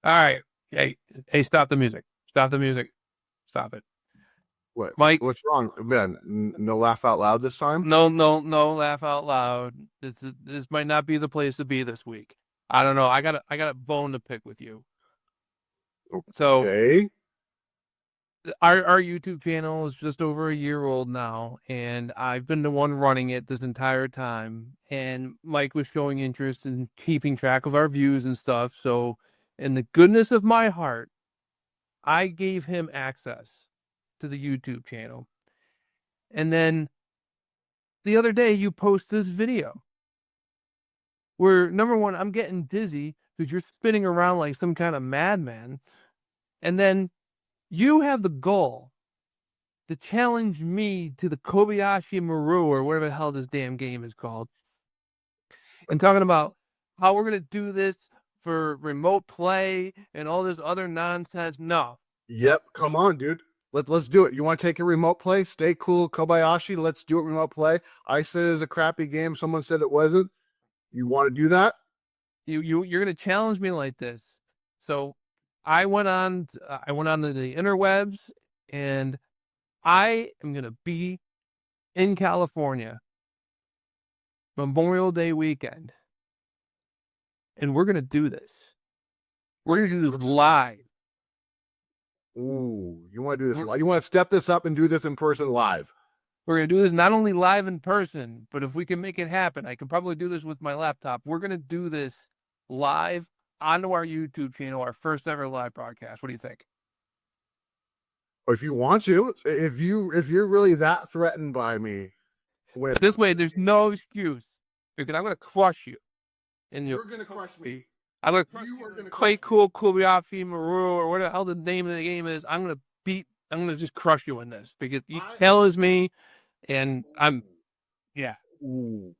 All right. Hey, stop the music. Stop the music. Stop it. What? Mike, What's wrong, Ben? No laugh out loud this time. no, laugh out loud. This might not be the place to be this week. I don't know. I got a bone to pick with you. So Okay. our YouTube channel is just over a year old now, and I've been the one running it this entire time. And Mike was showing interest in keeping track of our views and stuff. So, in the goodness of my heart, I gave him access to the YouTube channel. And then the other day, you post this video where, number one, I'm getting dizzy because you're spinning around like some kind of madman. And then you have the goal to challenge me to the Kobayashi Maru or whatever the hell this damn game is called. And talking about how we're going to do this for remote play and all this other nonsense. No. Yep. Come on, dude. Let's do it. You want to take a remote play? Stay cool, Kobayashi. Let's do it remote play. I said it was a crappy game. Someone said it wasn't. You want to do that? You're going to challenge me like this. So I went on to the interwebs, and I am going to be in California Memorial Day weekend, and we're going to do this. We're going to do this live. Ooh, you want to do this? You want to step this up and do this in person live? We're going to do this not only live in person, but if we can make it happen, I can probably do this with my laptop. We're going to do this live onto our YouTube channel, our first ever live broadcast. What do you think? Or if you want to, if you're really that threatened by me, But this way, there's no excuse because I'm going to crush you. And you're going to crush me. I'm going to crush you. Quite cool, Kobayashi Maru, or whatever the hell the name of the game is. I'm going to just crush you in this because you challenge me, and yeah. Ooh.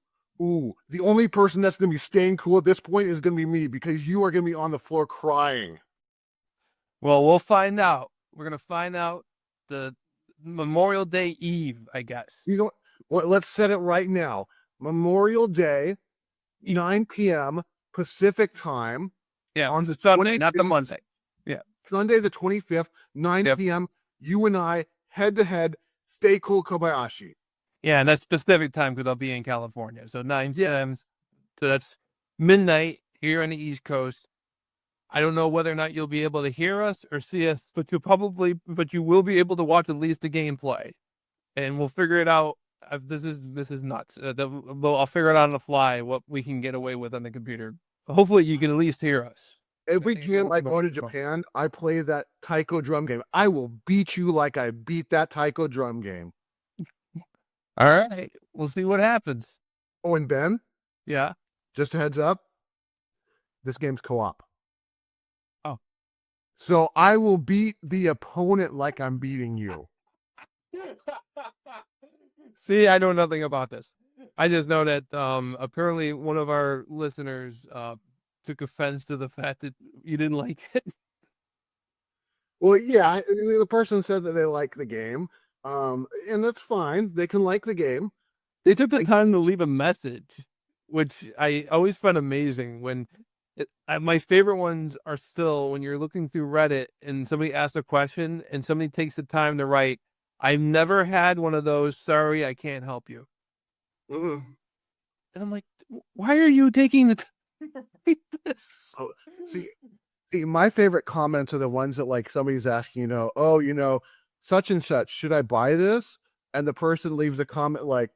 The only person that's going to be staying cool at this point is going to be me because you are going to be on the floor crying. Well, we'll find out. We're going to find out the Memorial Day Eve, I guess. You know what? Let's set it right now. Memorial Day, 9 p.m. Pacific time. Yeah, on the Sunday, not the Monday. Yeah. Sunday the 25th, 9 p.m. You and I, head to head, stay cool, Kobayashi. Yeah, and that's Pacific time because I'll be in California. So 9 p.m. So that's midnight here on the East Coast. I don't know whether or not you'll be able to hear us or see us, but you will be able to watch at least the gameplay, and we'll figure it out. This is nuts. I'll figure it out on the fly what we can get away with on the computer. Hopefully, you can at least hear us. Every time I go to Japan, I play that taiko drum game. I will beat you like I beat that taiko drum game. All right, we'll see what happens. Oh, and Ben? Yeah? Just a heads up, this game's co-op. Oh. So I will beat the opponent like I'm beating you. See, I know nothing about this. I just know that apparently one of our listeners took offense to the fact that you didn't like it. Well, yeah, the person said that they like the game, and that's fine. They can like the game. They took the time to leave a message, which I always find amazing. My favorite ones are still when you're looking through Reddit and somebody asks a question and somebody takes the time to write, "I've never had one of those. Sorry, I can't help you." And I'm like, why are you taking the time to write this? Oh, see, my favorite comments are the ones that like somebody's asking, such and such, should I buy this? And the person leaves a comment like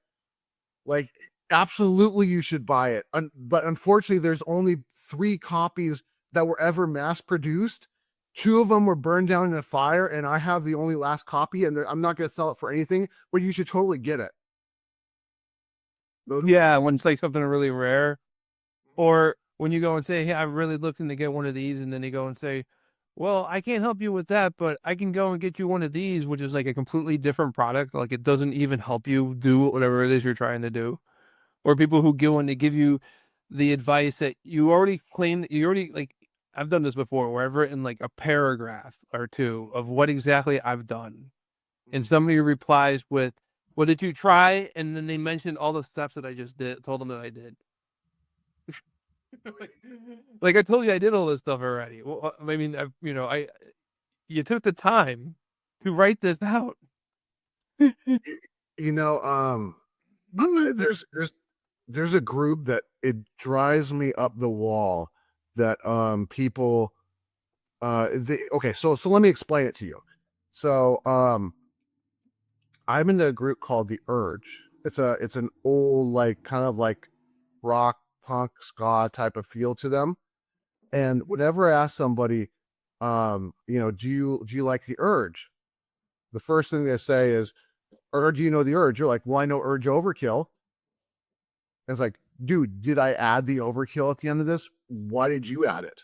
absolutely you should buy it. But unfortunately, there's only 3 copies that were ever mass produced. 2 of them were burned down in a fire, and I have the only last copy, and I'm not going to sell it for anything, but you should totally get it. Yeah, when it's like something really rare. Or when you go and say, hey, I'm really looking to get one of these, and then they go and say, well, I can't help you with that, but I can go and get you one of these, which is like a completely different product. Like it doesn't even help you do whatever it is you're trying to do. Or people who go and they give you the advice that you already claim that you already like. I've done this before where I've written like a paragraph or 2 of what exactly I've done. And somebody replies with, well, did you try? And then they mentioned all the steps that I just told them that I did. Like I told you, I did all this stuff already. Well, I mean, you took the time to write this out. You know, there's a group that it drives me up the wall that people okay, so let me explain it to you. So I'm in a group called The Urge. It's an old like kind of like rock punk ska type of feel to them. And whenever I ask somebody, do you like The Urge? The first thing they say is, or do you know The Urge? You're like, well, I know Urge Overkill. And it's like, dude, did I add the overkill at the end of this? Why did you add it?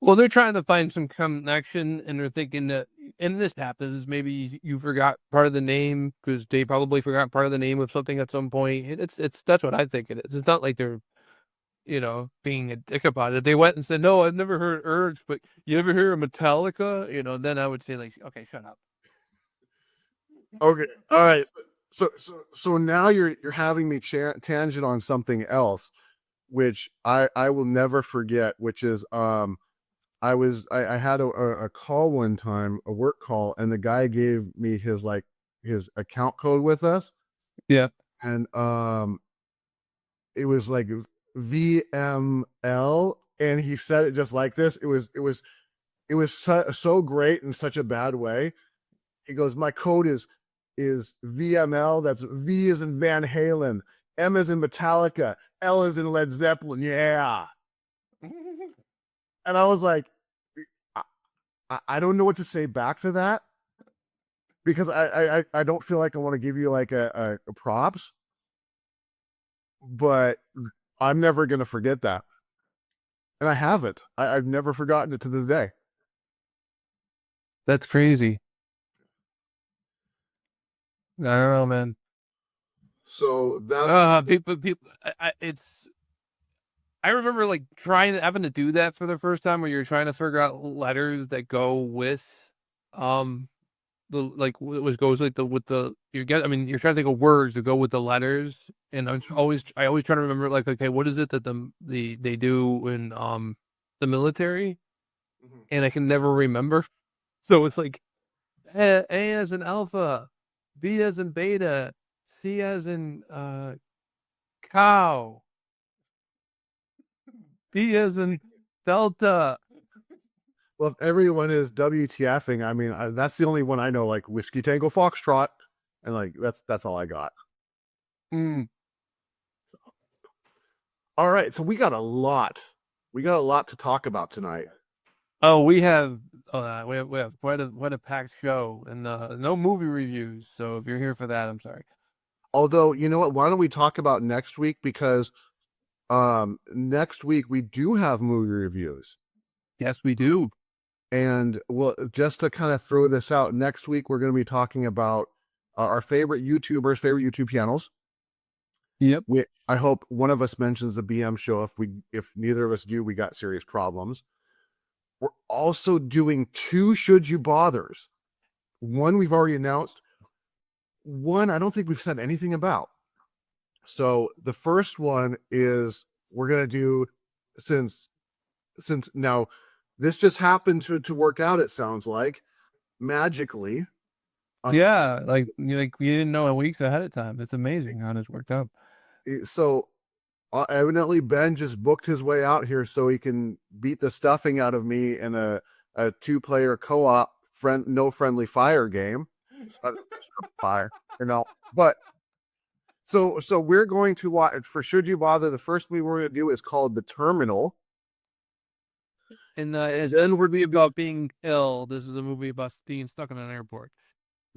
Well, they're trying to find some connection, and they're thinking that, and this happens. Maybe you forgot part of the name because they probably forgot part of the name of something at some point. It's that's what I think it is. It's not like they're being a dick about it. They went and said, "No, I've never heard Urge, but you ever hear of Metallica?" Then I would say like, "Okay, shut up." Okay, all right. So now you're having me tangent on something else, which I will never forget. Which is I had a call one time, a work call, and the guy gave me his account code with us, Yeah. and it was like VML, and he said it just like this. It was so great in such a bad way. He goes, my code is VML. That's V is in Van Halen, M is in Metallica, L is in Led Zeppelin. Yeah. And I was like, I don't know what to say back to that because I don't feel like I want to give you like a props, but I'm never gonna forget that, and I haven't. I've never forgotten it to this day. That's crazy. I don't know, man. So that People, it's. I remember like having to do that for the first time, where you're trying to figure out letters that go with, the like what goes like the with the you get. I mean, you're trying to think of words that go with the letters, and I always try to remember like, okay, what is it that they do in the military, and I can never remember. So it's like A as in alpha, B as in beta, C as in cow, B as in delta. well, if everyone is WTFing, I mean, that's the only one I know, like Whiskey Tango Foxtrot, and like that's all I got. Mm. All right, so we got a lot. We got a lot to talk about tonight. Oh, we have quite a packed show, and no movie reviews. So if you're here for that, I'm sorry. Although, you know what? Why don't we talk about next week, because next week we do have movie reviews. Yes, we do. And well, just to kind of throw this out, next week we're going to be talking about our favorite YouTubers, favorite YouTube channels. Yep. I hope one of us mentions the BM show. If neither of us do, we got serious problems. We're also doing 2 Should You Bothers. One we've already announced. One I don't think we've said anything about. So the first one is we're gonna do, since now this just happened to work out. It sounds like magically. Yeah, like you didn't know weeks ahead of time. It's amazing how this worked out. So evidently Ben just booked his way out here so he can beat the stuffing out of me in a 2-player co-op no friendly fire game. Fire, but so we're going to watch for Should You Bother. The first movie we're going to do is called The Terminal. And then we're be about being ill. This is a movie about being stuck in an airport.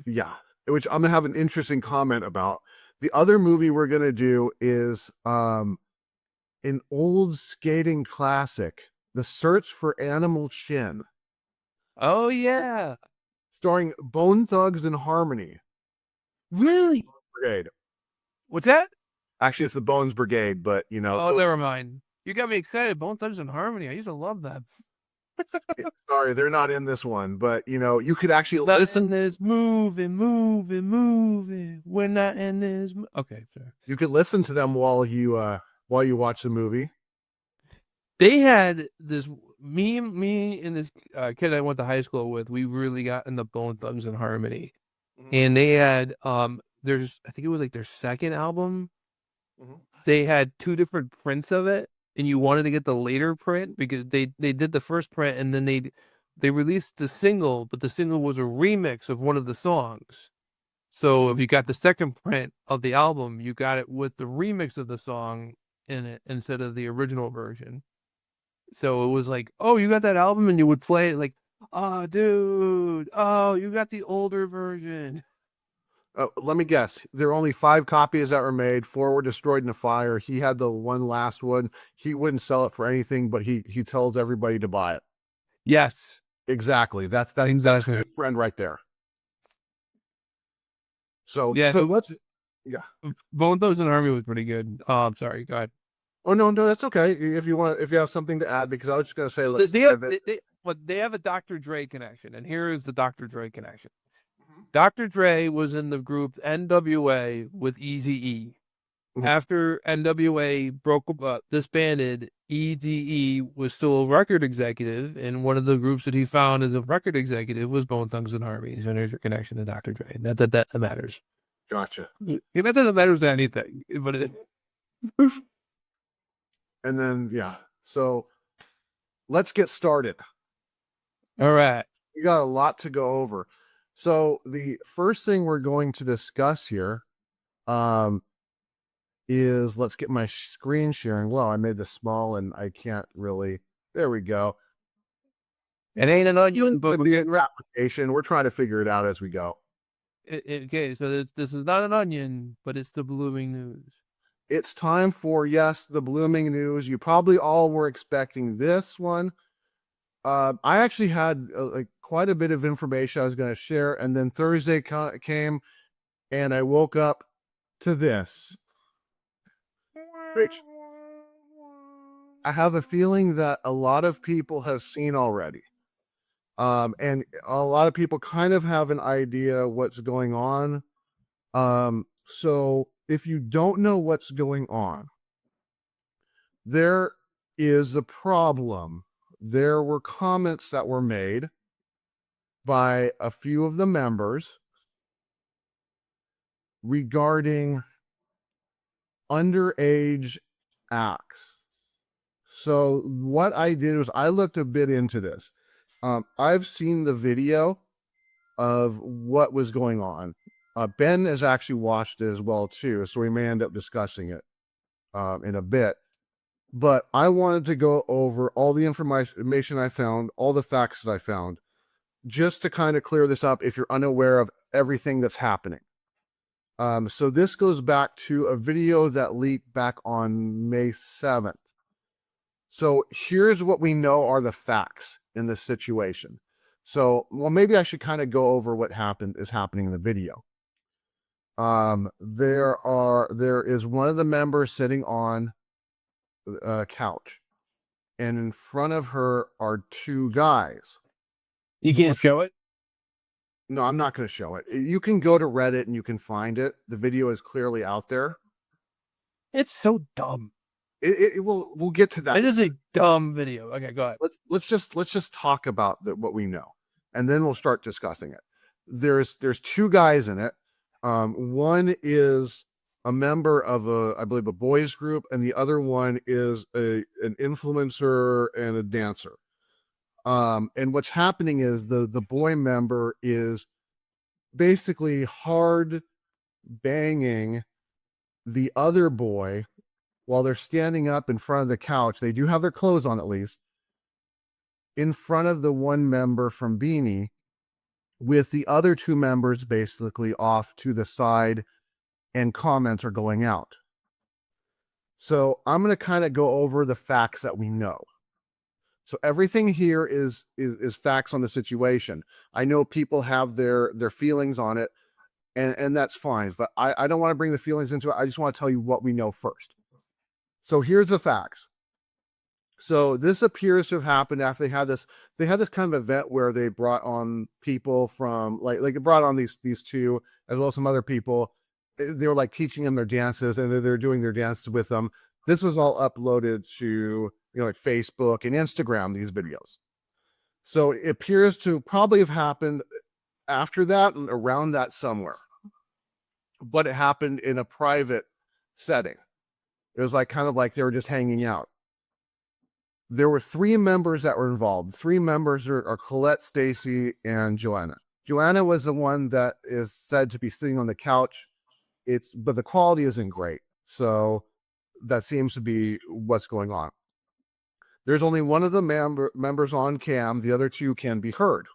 Yeah, which I'm gonna have an interesting comment about. The other movie we're gonna do is an old skating classic, The Search for Animal Chin, Oh yeah. starring Bone Thugs and Harmony. Really? Brigade. What's that? Actually, it's the Bones Brigade, but Oh, never mind. You got me excited. Bone Thugs and Harmony. I used to love that. sorry, they're not in this one. But you could actually Listen, this moving, moving, moving. We're not in this. Okay, sorry. You could listen to them while you watch the movie. They had this me and this kid I went to high school with. We really got into Bone Thugs and Harmony, Mhm. and they had there's I think it was like their second album. Mhm. They had two different prints of it, and you wanted to get the later print because they did the first print and then they released the single, but the single was a remix of one of the songs. So if Mhm. you got the second print of the album, you got it with the remix of the song in it instead of the original version. So it was like, oh, you got that album, and you would play it like, oh, dude, oh, you got the older version. Let me guess. There are only 5 copies that were made. 4 were destroyed in a fire. He had the one last one. He wouldn't sell it for anything, but he tells everybody to buy it. Yes, Exactly. That's a exactly. good friend right there. So Yeah, so let's yeah. Bone Thugs and Army was pretty good. Oh, I'm sorry. Go ahead. Oh no, that's okay. If you have something to add, because I was just gonna say They, let's they have dive it. they have a Dr. Dre connection, and here is the Dr. Dre connection. Mhm. Dr. Dre was in the group NWA with Eazy-E. Mhm. After NWA broke disbanded, EDE was still a record executive, and one of the groups that he found as a record executive was Bone Thugs and Harmony. So there's your connection to Dr. Dre. Not that matters. Gotcha. Not that it matters to anything, but it. And then so let's get started. All right. We got a lot to go over. So the first thing we're going to discuss here um, is let's get my screen sharing. Well, I made this small and I can't really. There we go. It ain't an onion, but The application. We're trying to figure it out as we go. okay. So this is not an onion, but it's the blooming news. It's time for yes, the blooming news. You probably all were expecting this one. I actually had like quite a bit of information I was going to share, and then Thursday came, and I woke up to this, which I have a feeling that a lot of people have seen already. And a lot of people kind of have an idea what's going on. So if you don't know what's going on, there is a problem. There were comments that were made by a few of the members regarding underage acts. So what I did was I looked a bit into this. I've seen the video of what was going on. Ben has actually watched it as well too, so we may end up discussing it in a bit. But I wanted to go over all the information I found, all the facts that I found, just to kind of clear this up if you're unaware of everything that's happening. So this goes back to a video that leaked back on May 7th. So here's what we know are the facts in this situation. So, well, maybe I should kind of go over what is happening in the video. There is one of the members sitting on a couch, and in front of her are 2 guys. You can't show it. No, I'm not going to show it. You can go to Reddit and you can find it. The video is clearly out there. It's so dumb. We'll get to that. It is a dumb video. Okay, go ahead. Let's just talk about what we know, and then we'll start discussing it. There's 2 guys in it. One is a member of I believe a boys group, and the other one is an influencer and a dancer. And what's happening is the boy member is basically hard banging the other boy while they're standing up in front of the couch. They do have their clothes on, at least, in front of the one member from BINI, with the other 2 members basically off to the side, and comments are going out. So I'm going to kind of go over the facts that we know. So everything here is facts on the situation. I know people have their feelings on it, and that's fine, but I don't want to bring the feelings into it. I just want to tell you what we know first. So here's the facts. So this appears to have happened after they had this kind of event where they brought on people from like they brought on these 2 as well as some other people. They were like teaching them their dances, and they're doing their dances with them. This was all uploaded to like Facebook and Instagram, these videos. So it appears to probably have happened after that and around that somewhere, but it happened in a private setting. It was like kind of like they were just hanging out. There were 3 members that were involved. 3 members are Colette, Stacy, and Joanna. Joanna was the one that is said to be sitting on the couch. But the quality isn't great. So that seems to be what's going on. There's only one of the members on cam. The other 2 can be heard.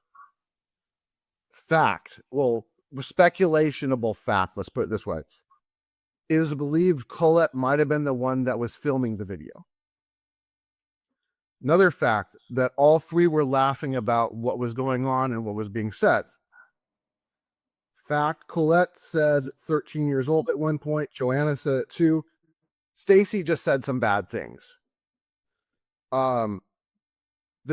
Fact, well, speculationable fact, let's put it this way. It is believed Colette might have been the one that was filming the video. Another fact, that all 3 were laughing about what was going on and what was being said. Fact, Colette says 13 years old at one point. Joanna said it too. Stacy just said some bad things. The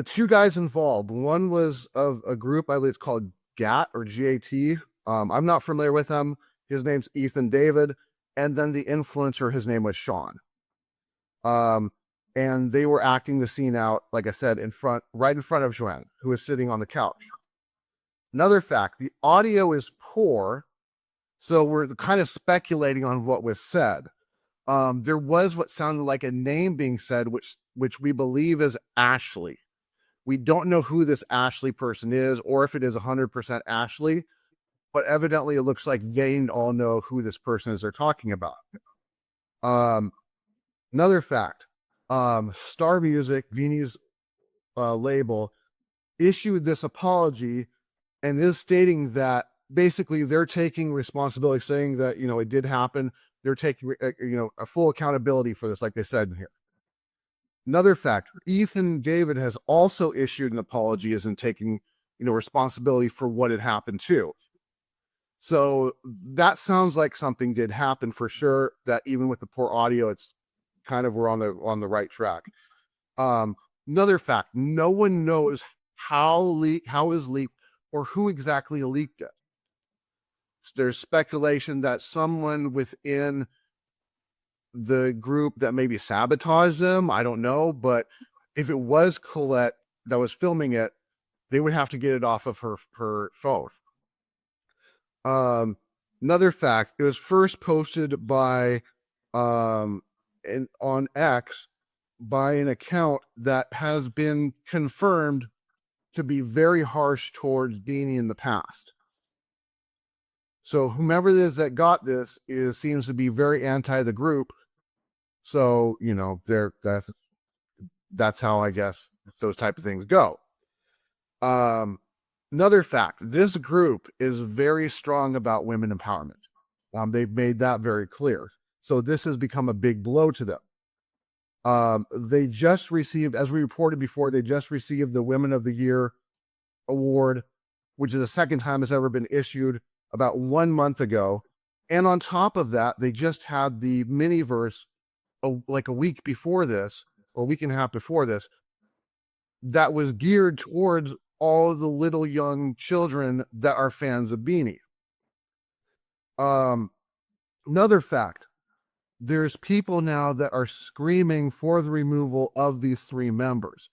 2 guys involved, one was of a group, I believe it's called GAT or GAT. I'm not familiar with him. His name's Ethan David. And then the influencer, his name was Sean. And they were acting the scene out, like I said, right in front of Joanne, who was sitting on the couch. Another fact, the audio is poor, so we're kind of speculating on what was said. There was what sounded like a name being said, which we believe is Ashley. We don't know who this Ashley person is, or if it is 100% Ashley, but evidently it looks like they all know who this person is they're talking about. Another fact, Star Music, BINI's label, issued this apology and is stating that basically they're taking responsibility, saying that, it did happen. They're taking, a full accountability for this, like they said in here. Another fact, Ethan David has also issued an apology as in taking, responsibility for what had happened too. So that sounds like something did happen for sure, that even with the poor audio, it's kind of, we're on the right track. Another fact, no one knows how is leaked or who exactly leaked it. There's speculation that someone within the group that maybe sabotaged them. I don't know, but if it was Colette that was filming it, they would have to get it off of her phone. Another fact, it was first posted by on X by an account that has been confirmed to be very harsh towards BINI in the past. So whomever it is that got this seems to be very anti the group. So, that's how I guess those type of things go. Another fact, this group is very strong about women empowerment. They've made that very clear. So this has become a big blow to them. They just received, as we reported before, they just received the Women of the Year award, which is the second time it's ever been issued, about 1 month ago. And on top of that, they just had the miniverse like a week before this, or a week and a half before this, that was geared towards all the little young children that are fans of BINI. Another fact, there's people now that are screaming for the removal of these 3 members.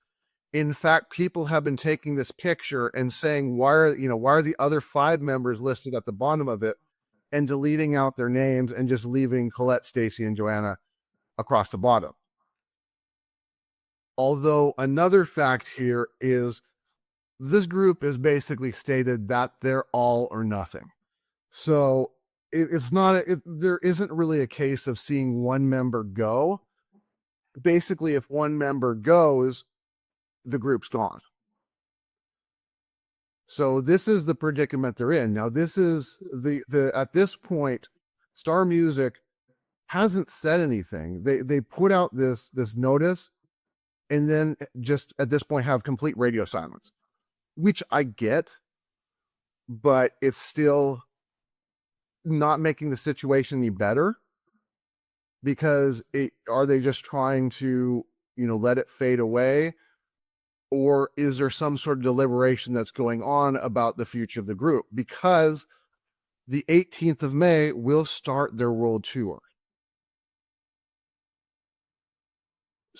In fact, people have been taking this picture and saying, why are the other 5 members listed at the bottom of it, and deleting out their names and just leaving Colette, Stacy, and Joanna across the bottom. Although another fact here is this group is basically stated that they're all or nothing. So there isn't really a case of seeing one member go. Basically, if one member goes, the group's gone. So this is the predicament they're in. Now, this is the at this point, Star Music hasn't said anything. They put out this notice, and then just at this point have complete radio silence, which I get, but it's still not making the situation any better, because are they just trying to, let it fade away? Or is there some sort of deliberation that's going on about the future of the group? Because the 18th of May will start their world tour.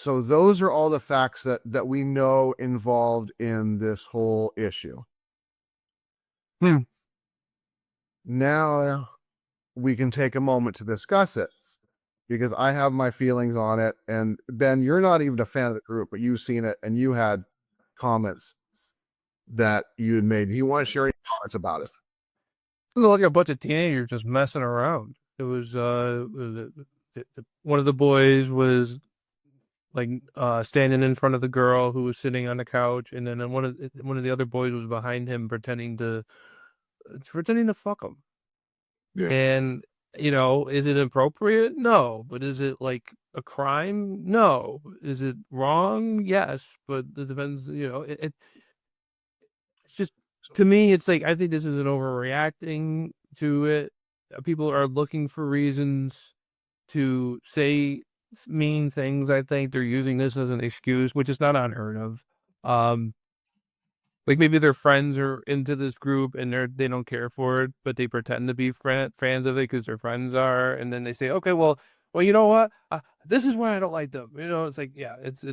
So those are all the facts that we know involved in this whole issue. Hmm. Now we can take a moment to discuss it because I have my feelings on it. And Ben, you're not even a fan of the group, but you've seen it and you had comments that you had made. Do you want to share any comments about it? It looked like a bunch of teenagers just messing around. It was one of the boys was like standing in front of the girl who was sitting on the couch, and then one of the other boys was behind him pretending to fuck him. Yeah. And you know, is it appropriate? No. But is it like a crime? No. Is it wrong? Yes. But it depends. You know, it's just, to me, it's like I think this is an overreacting to it. People are looking for reasons to say mean things. I think they're using this as an excuse, which is not unheard of. Um, like maybe their friends are into this group and they don't care for it, but they pretend to be fans of it because their friends are, and then they say, okay, well, you know what? This is why I don't like them. You know, it's like, yeah, it's.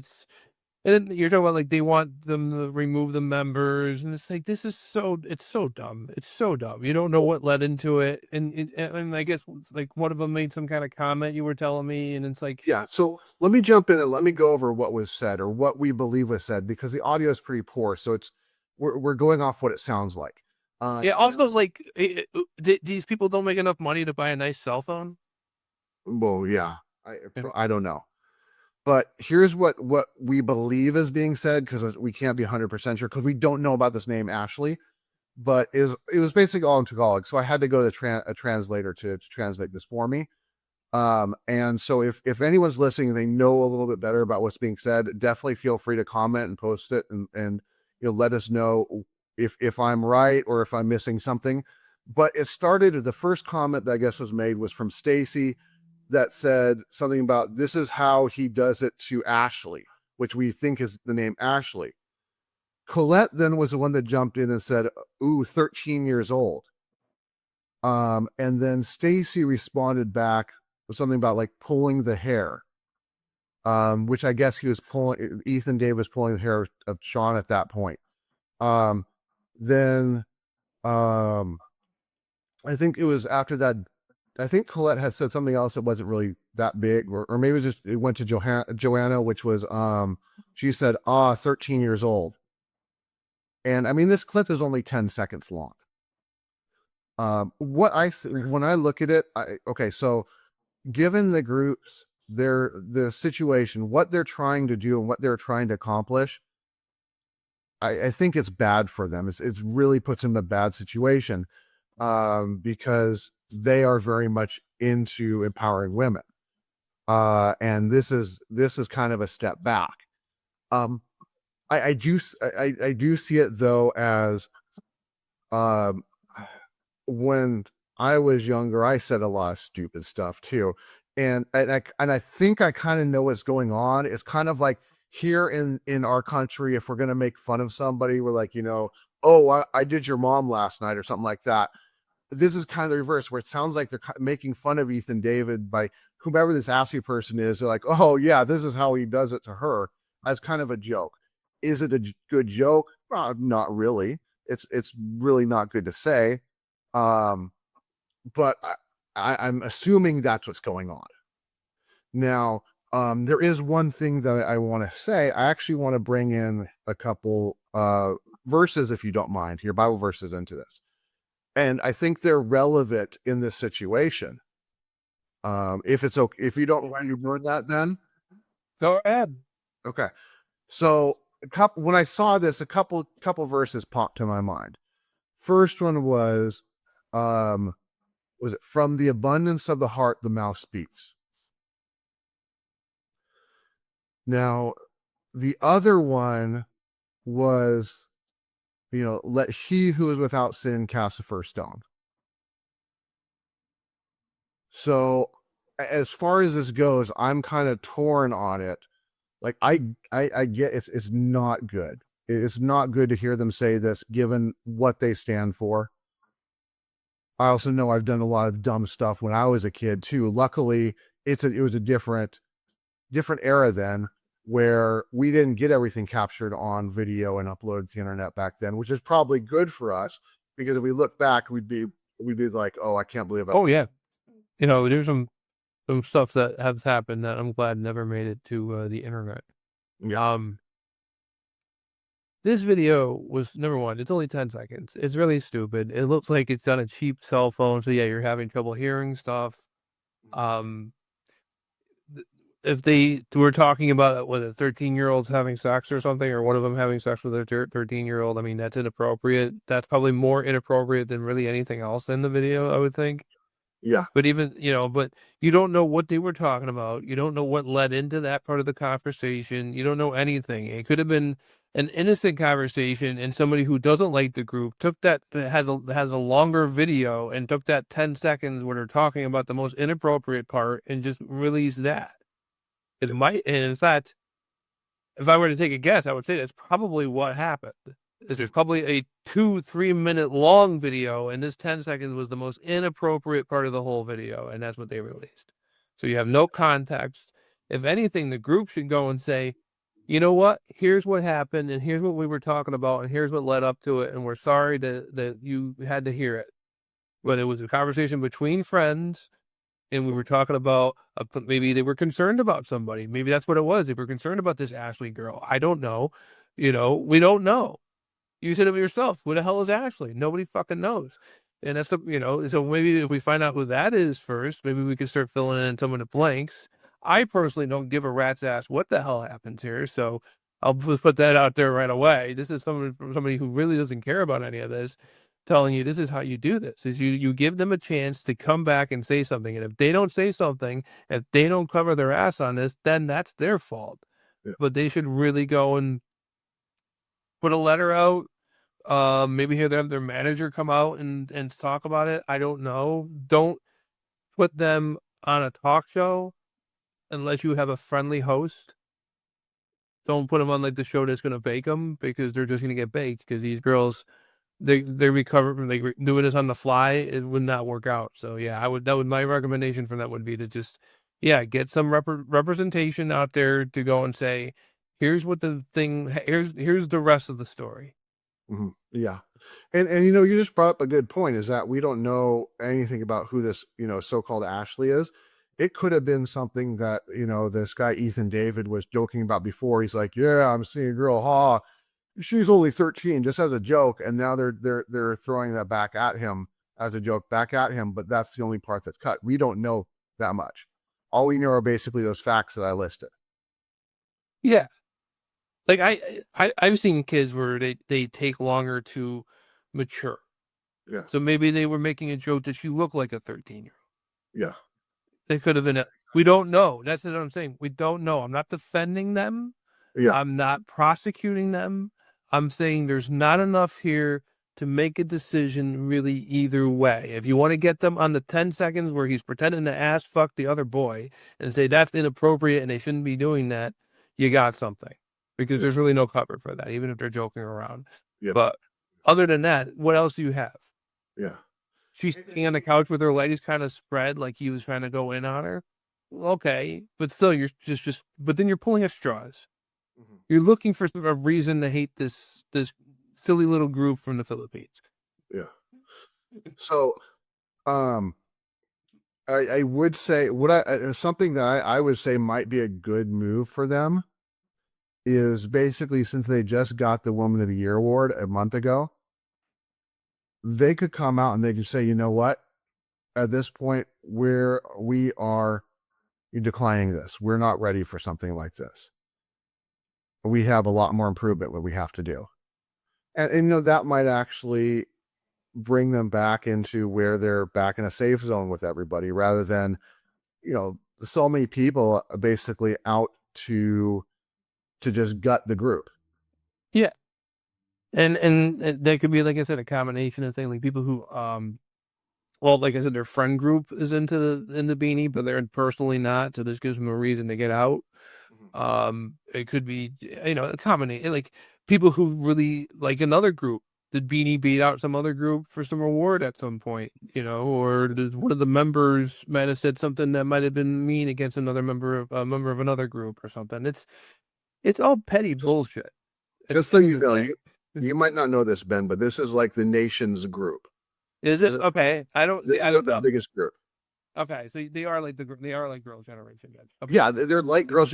And then you're talking about like they want them to remove the members, and it's like this is it's so dumb. It's so dumb. You don't know what led into it, and I guess like one of them made some kind of comment you were telling me, and it's like, Yeah. So let me jump in and let me go over what was said or what we believe was said because the audio is pretty poor. So we're going off what it sounds like. yeah. Also, like these people don't make enough money to buy a nice cell phone. Well, yeah, Yeah. I don't know. But here's what we believe is being said because we can't be 100% sure because we don't know about this name Ashley. But it was basically all in Tagalog, so I had to go to a translator to translate this for me. And so if anyone's listening, they know a little bit better about what's being said. Definitely feel free to comment and post it, and let us know if I'm right or if I'm missing something. But it started. The first comment that I guess was made was from Stacy that said something about this is how he does it to Ashley, which we think is the name Ashley. Colette then was the one that jumped in and said, "Ooh, 13 years old." And then Stacy responded back with something about like pulling the hair, which I guess he was pulling. Ethan Dave was pulling the hair of Sean at that point. Um, then I think it was after that. I think Colette had said something else that wasn't really that big, or maybe it went to Joanna, which was she said, 13 years old. And I mean, this clip is only 10 seconds long. When I look at it, okay, so given the groups, the situation, what they're trying to do and what they're trying to accomplish, I think it's bad for them. It's really puts them in a bad situation because they are very much into empowering women. And this is kind of a step back. Um, I do see it though as um, when I was younger, I said a lot of stupid stuff too, and I think I kind of know what's going on. It's kind of like here in our country, if we're gonna make fun of somebody, we're like, oh, I did your mom last night or something like that. This is kind of the reverse, where it sounds like they're making fun of Ethan David by whomever this Ashley person is. They're like, oh yeah, this is how he does it to her as kind of a joke. Is it a good joke? Not really. It's really not good to say. Um, but I'm assuming that's what's going on. Now, there is one thing that I want to say. I actually want to bring in a couple verses, if you don't mind, here, Bible verses into this. And I think they're relevant in this situation. If it's okay, if you don't mind you learn that, then Go ahead. okay. So when I saw this, a couple verses popped to my mind. First one was it from the abundance of the heart the mouth speaks. Now the other one was, let he who is without sin cast the first stone. So as far as this goes, I'm kind of torn on it. Like I get it's not good. It's not good to hear them say this given what they stand for. I also know I've done a lot of dumb stuff when I was a kid too. Luckily, it was a different era then. where we didn't get everything captured on video and uploaded to the internet back then, which is probably good for us because if we look back, we'd be like, oh, I can't believe it. Oh yeah, there's some stuff that has happened that I'm glad never made it to the internet. Yeah. This video was number one. It's only 10 seconds. It's really stupid. It looks like it's on a cheap cell phone. So yeah, you're having trouble hearing stuff. Um, if they were talking about whether 13-year-olds having sex or something, or one of them having sex with a 13-year-old, I mean, that's inappropriate. That's probably more inappropriate than really anything else in the video, I would think. Yeah. But even, but you don't know what they were talking about. You don't know what led into that part of the conversation. You don't know anything. It could have been an innocent conversation, and somebody who doesn't like the group took that, has a longer video, and took that 10 seconds where they're talking about the most inappropriate part and just released that. It might, and in fact, if I were to take a guess, I would say that's probably what happened. Is there's probably a 2-3 minute long video, and this 10 seconds was the most inappropriate part of the whole video, and that's what they released. So you have no context. If anything, the group should go and say, you know what? Here's what happened, and here's what we were talking about, and here's what led up to it, and we're sorry that you had to hear it. But it was a conversation between friends, and we were talking about maybe they were concerned about somebody. Maybe that's what it was. They were concerned about this Ashley girl. I don't know. We don't know. You said it yourself. Who the hell is Ashley? Nobody fucking knows. And that's so maybe if we find out who that is first, maybe we can start filling in some of the blanks. I personally don't give a rat's ass what the hell happens here. So I'll put that out there right away. This is somebody who really doesn't care about any of this, telling you this is how you do this, is you give them a chance to come back and say something. And if they don't say something, if they don't cover their ass on this, then that's their fault. Yeah. But they should really go and put a letter out. Maybe have their manager come out and talk about it. I don't know. Don't put them on a talk show unless you have a friendly host. Don't put them on like the show that's gonna bake them, because they're just gonna get baked. Because these girls, they recover from doing this on the fly. It would not work out. So yeah, my recommendation for that would be to just get some representation out there to go and say, here's what the thing. Here's the rest of the story. Mm-hmm. Yeah. And you just brought up a good point, is that we don't know anything about who this, so-called Ashley is. It could have been something that, this guy Ethan David was joking about before. He's like, yeah, I'm seeing a girl, she's only 13, just as a joke. And now they're throwing that back at him as a joke back at him, but that's the only part that's cut. We don't know that much. All we know are basically those facts that I listed. Yeah. Like I've seen kids where they take longer to mature. Yeah. So maybe they were making a joke that you look like a 13-year-old. Yeah. They could have been we don't know. That's what I'm saying. We don't know. I'm not defending them. Yeah. I'm not prosecuting them. I'm saying there's not enough here to make a decision really either way. If you want to get them on the 10 seconds where he's pretending to ass fuck the other boy and say that's inappropriate and they shouldn't be doing that, you got something. Because there's really no cover for that, even if they're joking around. Yeah. But other than that, what else do you have? Yeah. She's sitting on the couch with her legs kind of spread, like he was trying to go in on her. Okay, but still, you're but then you're pulling at straws. Mm-hmm. You're looking for a reason to hate this silly little group from the Philippines. Yeah. So, I would say something that I would say might be a good move for them is basically, since they just got the Woman of the Year award a month ago, they could come out and they can say, you know what, at this point we are declining this. We're not ready for something like this. We have a lot more improvement what we have to do. And that might actually bring them back into where they're back in a safe zone with everybody, rather than, so many people basically out to just gut the group. Yeah. And that could be, like I said, a combination of things, like people who, well, like I said, their friend group is into BINI, but they're personally not. So this gives them a reason to get out. It could be, a combination, like people who really like another group. Did BINI beat out some other group for some reward at some point, or did one of the members might have said something that might have been mean against a member of another group or something? It's all petty bullshit. Just so you know, you might not know this, Ben, but this is like the nation's group. Is it okay? I don't. See, I They're don't the know. biggest group. Okay, so they are like they are like Girls' Generation guys. Okay. Yeah, they're like girls.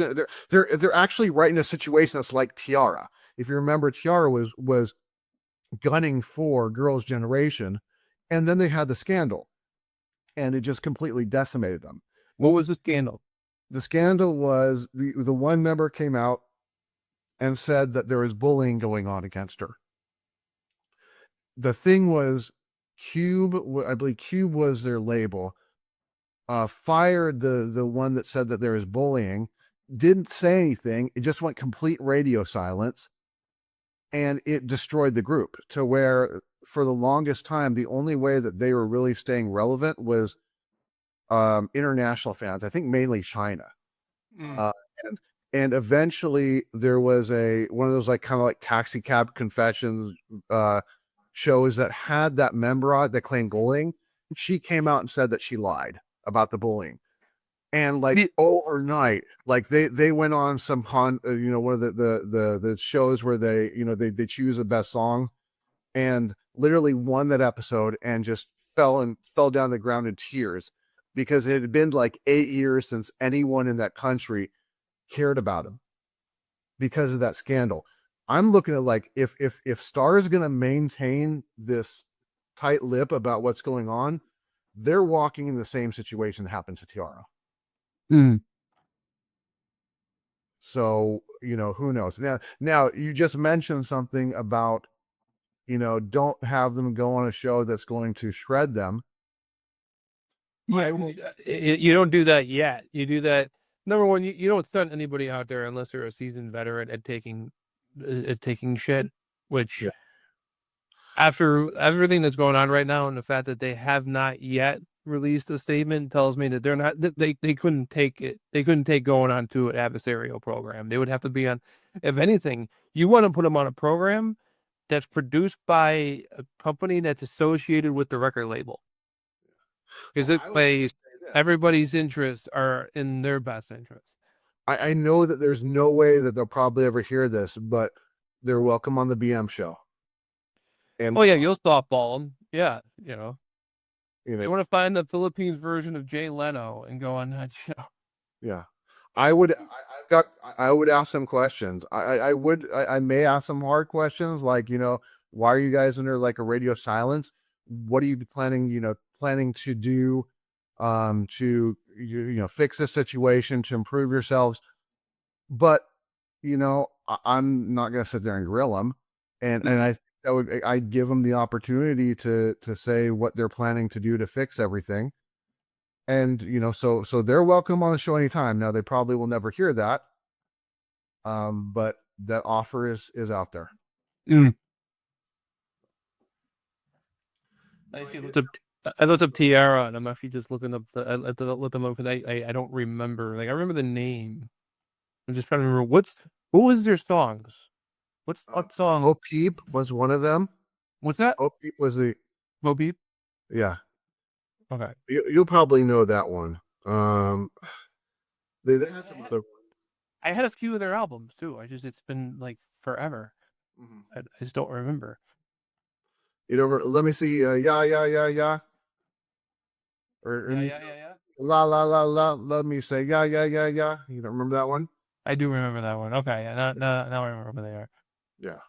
They're actually right in a situation that's like Tiara. If you remember, Tiara was gunning for Girls' Generation, and then they had the scandal, and it just completely decimated them. What was the scandal? The scandal was the one member came out and said that there was bullying going on against her. The thing was, Cube, I believe Cube was their label, fired the one that said that there was bullying, didn't say anything. It just went complete radio silence, and it destroyed the group to where for the longest time, the only way that they were really staying relevant was international fans, I think mainly China. Uh, and, and eventually there was one of those like kind of like taxi cab confessions shows that had that member on it that claimed bullying. She came out and said that she lied about the bullying. And like overnight, like they went on some one of the shows where they choose the best song, and literally won that episode and just fell down the ground in tears because it had been like 8 years since anyone in that country cared about him because of that scandal. I'm looking at like if Star is going to maintain this tight lip about what's going on, they're walking in the same situation that happened to Tiara. So, who knows? Now you just mentioned something about, don't have them go on a show that's going to shred them. You don't do that yet. You do that. Number one, you don't send anybody out there unless they're a seasoned veteran at taking shit. Which, Yeah. after everything that's going on right now, and the fact that they have not yet released a statement, tells me that they're not. They couldn't take it. They couldn't take going on to an adversarial program. They would have to be on. If anything, you want to put them on a program that's produced by a company that's associated with the record label. Because it plays everybody's interests are in their best interest. I know that there's no way that they'll probably ever hear this, but they're welcome on the BM show. And oh yeah, you'll softball them. Yeah, you know, want to find the Philippines version of Jay Leno and go on that show. Yeah, I would ask some questions. I may ask some hard questions like, why are you guys under like a radio silence? What are you planning to do to fix this situation, to improve yourselves? But I'm not going to sit there and grill them, and I'd give them the opportunity to say what they're planning to do to fix everything. And so they're welcome on the show anytime. Now they probably will never hear that, but that offer is out there. I looked up Tiara, and I'm actually just looking up look them up because I don't remember. Like I remember the name. I'm just trying to remember what was their songs. What song? Oh Peep was one of them. What's that? Oh Peep was the Mo Peep. Yeah. Okay. You'll probably know that one. They had some other. I had a few of their albums too. It's been like forever. I just don't remember. Let me see. Yeah. Or Yeah. la la la la. Let me say yeah. You don't remember that one? I do remember that one. Okay, now I remember who they are. Yeah.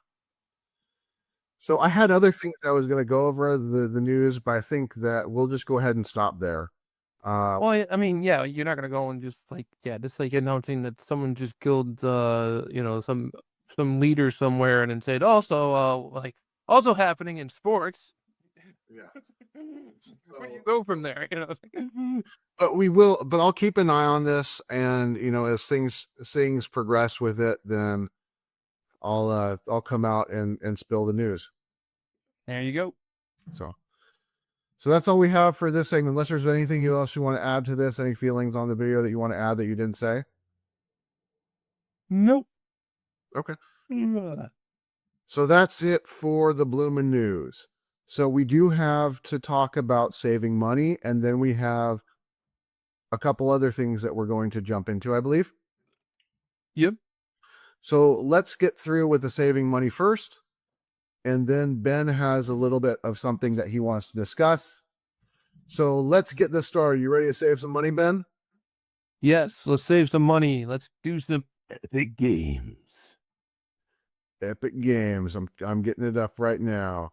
So I had other things I was going to go over the news, but I think that we'll just go ahead and stop there. Well, I mean, yeah, you're not gonna go and just like announcing that someone just killed, some leader somewhere, and then said also happening in sports. Yeah. Where do you go from there? But we will. But I'll keep an eye on this, and as things progress with it, then I'll come out and spill the news. There you go. So that's all we have for this segment. Unless there's anything else you want to add to this, any feelings on the video that you want to add that you didn't say? Nope. Okay. So that's it for the Bloomin' News. So we do have to talk about saving money, and then we have a couple other things that we're going to jump into, I believe. Yep. So let's get through with the saving money first. And then Ben has a little bit of something that he wants to discuss. So let's get this started. You ready to save some money, Ben? Yes, let's save some money. Let's do some epic games. Epic games. I'm getting it up right now.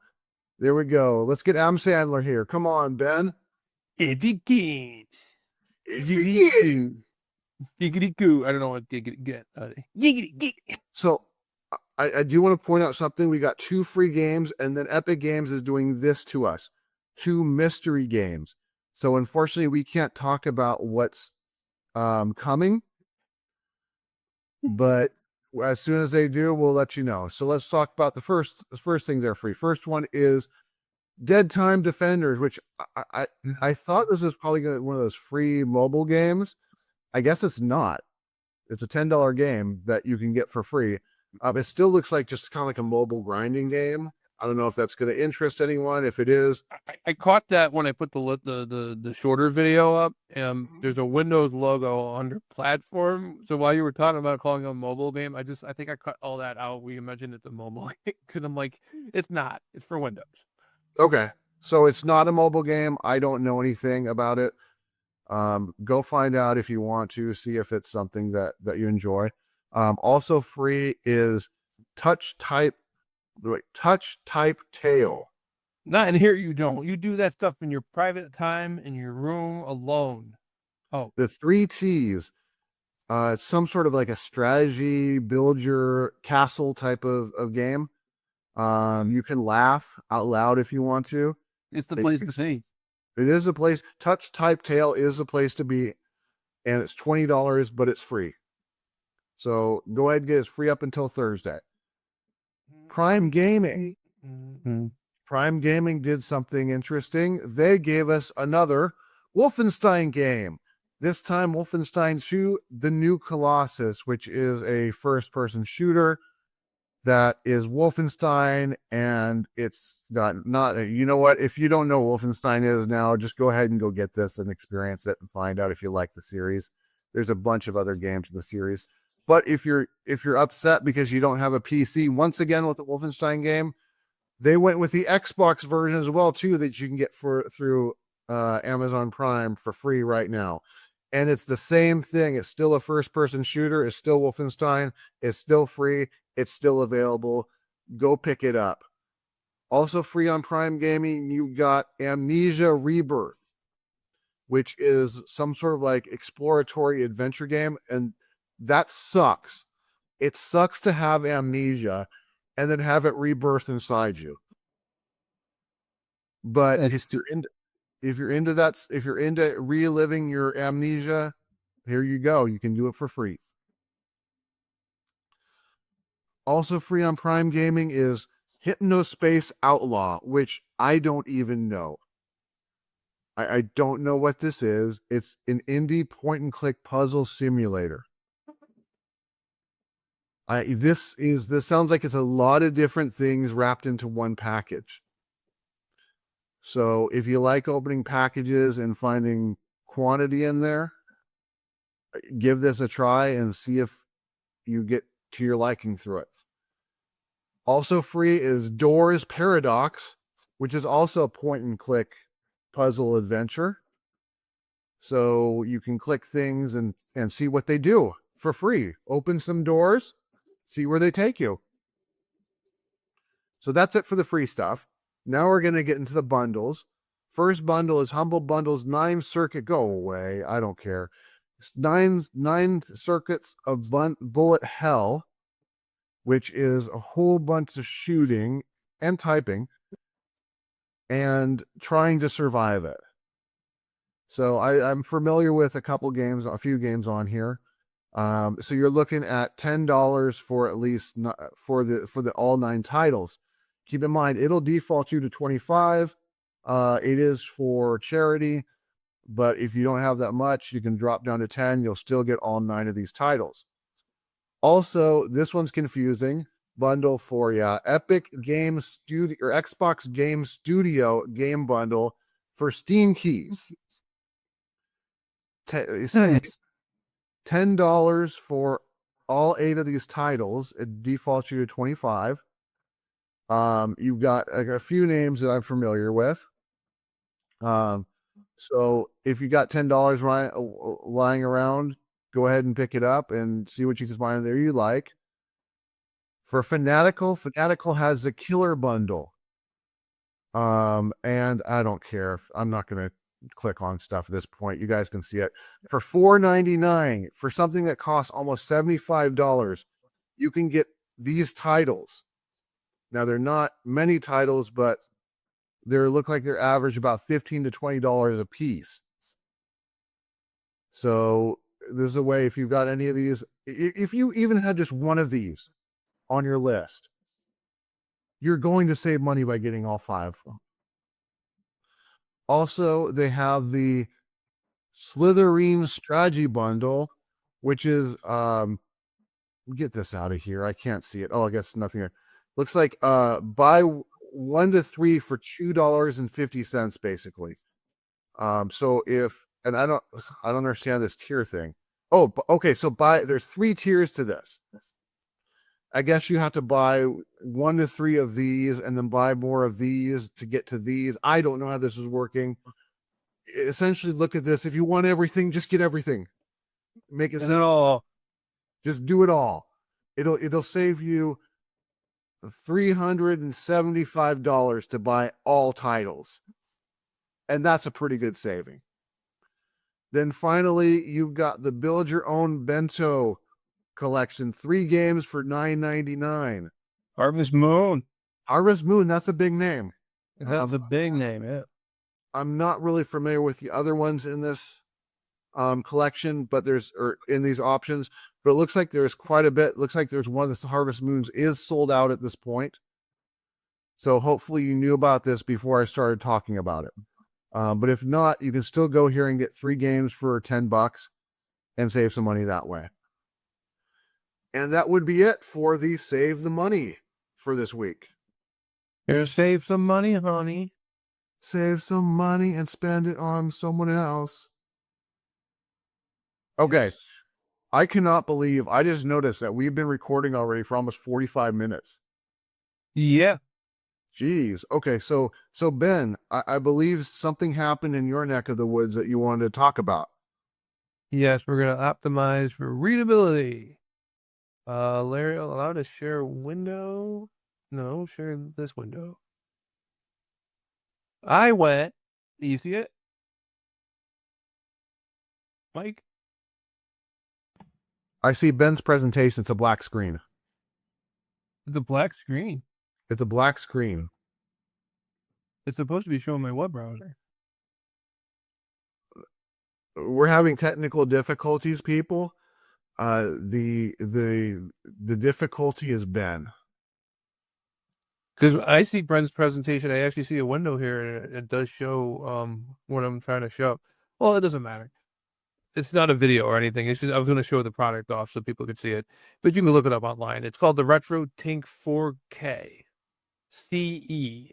There we go. Let's get Adam Sandler here. Come on, Ben. Epic games. Epic games. Giggity goo. I don't know what giggity get. Giggity giggity. So I do want to point out something. We got 2 free games, and then Epic Games is doing this to us. 2 mystery games. So unfortunately, we can't talk about what's coming. But as soon as they do, we'll let you know. So let's talk about the first things that are free. First one is Dead Time Defenders, which I thought this was probably one of those free mobile games. I guess it's not. It's a $10 game that you can get for free. It still looks like just kind of like a mobile grinding game. I don't know if that's going to interest anyone. If it is, I caught that when I put the shorter video up. There's a Windows logo under platform. So while you were talking about calling it a mobile game, I think I cut all that out. We imagine it's a mobile because I'm like, it's not. It's for Windows. Okay, so it's not a mobile game. I don't know anything about it. Go find out if you want to see if it's something that you enjoy. Also free is Touch Type Tail. Not in here. You don't. You do that stuff in your private time in your room alone. Oh, The 3 T's. It's some sort of like a strategy, build your castle type of game. You can laugh out loud if you want to. it's the place to be. It is a place. Touch Type Tail is a place to be, and it's $20, but it's free. So go ahead and get it. It's free up until Thursday. Prime Gaming. Mm-hmm. Prime Gaming did something interesting. They gave us another Wolfenstein game. This time, Wolfenstein 2, The New Colossus, which is a first-person shooter that is Wolfenstein, and it's got not, you know what, if you don't know what Wolfenstein is now, just go ahead and go get this and experience it and find out if you like the series. There's a bunch of other games in the series. But if you're upset because you don't have a PC, once again with the Wolfenstein game, they went with the Xbox version as well too, that you can get through Amazon Prime for free right now. And it's the same thing. It's still a first-person shooter. It's still Wolfenstein. It's still free. It's still available. Go pick it up. Also free on Prime Gaming, you got Amnesia Rebirth, which is some sort of like exploratory adventure game. And that sucks. It sucks to have amnesia and then have it rebirth inside you. But if you're into reliving your amnesia, here you go. You can do it for free. Also free on Prime Gaming is Hypnospace Outlaw, which I don't even know. I don't know what this is. It's an indie point and click puzzle simulator. This sounds like it's a lot of different things wrapped into one package. So if you like opening packages and finding quantity in there, give this a try and see if you get to your liking through it. Also free is Doors Paradox, which is also a point and click puzzle adventure. So you can click things and see what they do for free. Open some doors, see where they take you. So that's it for the free stuff. Now we're going to get into the bundles. First bundle is Humble Bundles 9 Circuit. Go away. I don't care. It's nine circuits of bullet hell, which is a whole bunch of shooting and typing and trying to survive it. So I'm familiar with a few games on here. So you're looking at $10 for at least for the all 9 titles. Keep in mind, it'll default you to 25. It is for charity, but if you don't have that much, you can drop down to 10. You'll still get all 9 of these titles. Also, this one's confusing. Bundle for Epic Game Studio or Xbox Game Studio game bundle for Steam keys. $10 for all 8 of these titles. It defaults you to 25. You've got a few names that I'm familiar with. So if you got $10 lying around, go ahead and pick it up and see what you can find there you like. For Fanatical has the killer bundle. And I don't care if I'm not gonna click on stuff at this point. You guys can see it. For $4.99, for something that costs almost $75, you can get these titles. Now they're not many titles, but they look like they're average about $15 to $20 a piece. So there's a way, if you've got any of these, if you even had just one of these on your list, you're going to save money by getting all 5. Also, they have the Slytherin strategy bundle, which is get this out of here. I can't see it. Oh, I guess nothing here. Looks like buy 1 to 3 for $2.50 basically. So if, and I don't understand this tier thing. Oh, okay. So there's 3 tiers to this. I guess you have to buy 1 to 3 of these and then buy more of these to get to these. I don't know how this is working. Essentially, look at this. If you want everything, just get everything. Make it all. Just do it all. It'll save you $375 to buy all titles. And that's a pretty good saving. Then finally, you've got the Build Your Own Bento collection. 3 games for $9.99. Harvest Moon. Harvest Moon, that's a big name. That's a big name, yeah. I'm not really familiar with the other ones in this collection, but in these options, but it looks like there's quite a bit. Looks like there's one of the Harvest Moons is sold out at this point. So hopefully you knew about this before I started talking about it. But if not, you can still go here and get 3 games for $10 and save some money that way. And that would be it for the Save the Money for this week. Here, save some money, honey. Save some money and spend it on someone else. Okay. I cannot believe I just noticed that we've been recording already for almost 45 minutes. Yeah. Jeez. Okay. So Ben, I believe something happened in your neck of the woods that you wanted to talk about. Yes, we're going to optimize for readability. Larry, allowed to share window? No, share this window. I went. Do you see it? Mike? I see Ben's presentation. It's a black screen. It's a black screen. It's a black screen. It's supposed to be showing my web browser. We're having technical difficulties, people. The difficulty is Ben. Because I see Brent's presentation, I actually see a window here, and it does show what I'm trying to show. Well, it doesn't matter. It's not a video or anything. It's just I was going to show the product off so people could see it. But you can look it up online. It's called the RetroTINK 4K CE.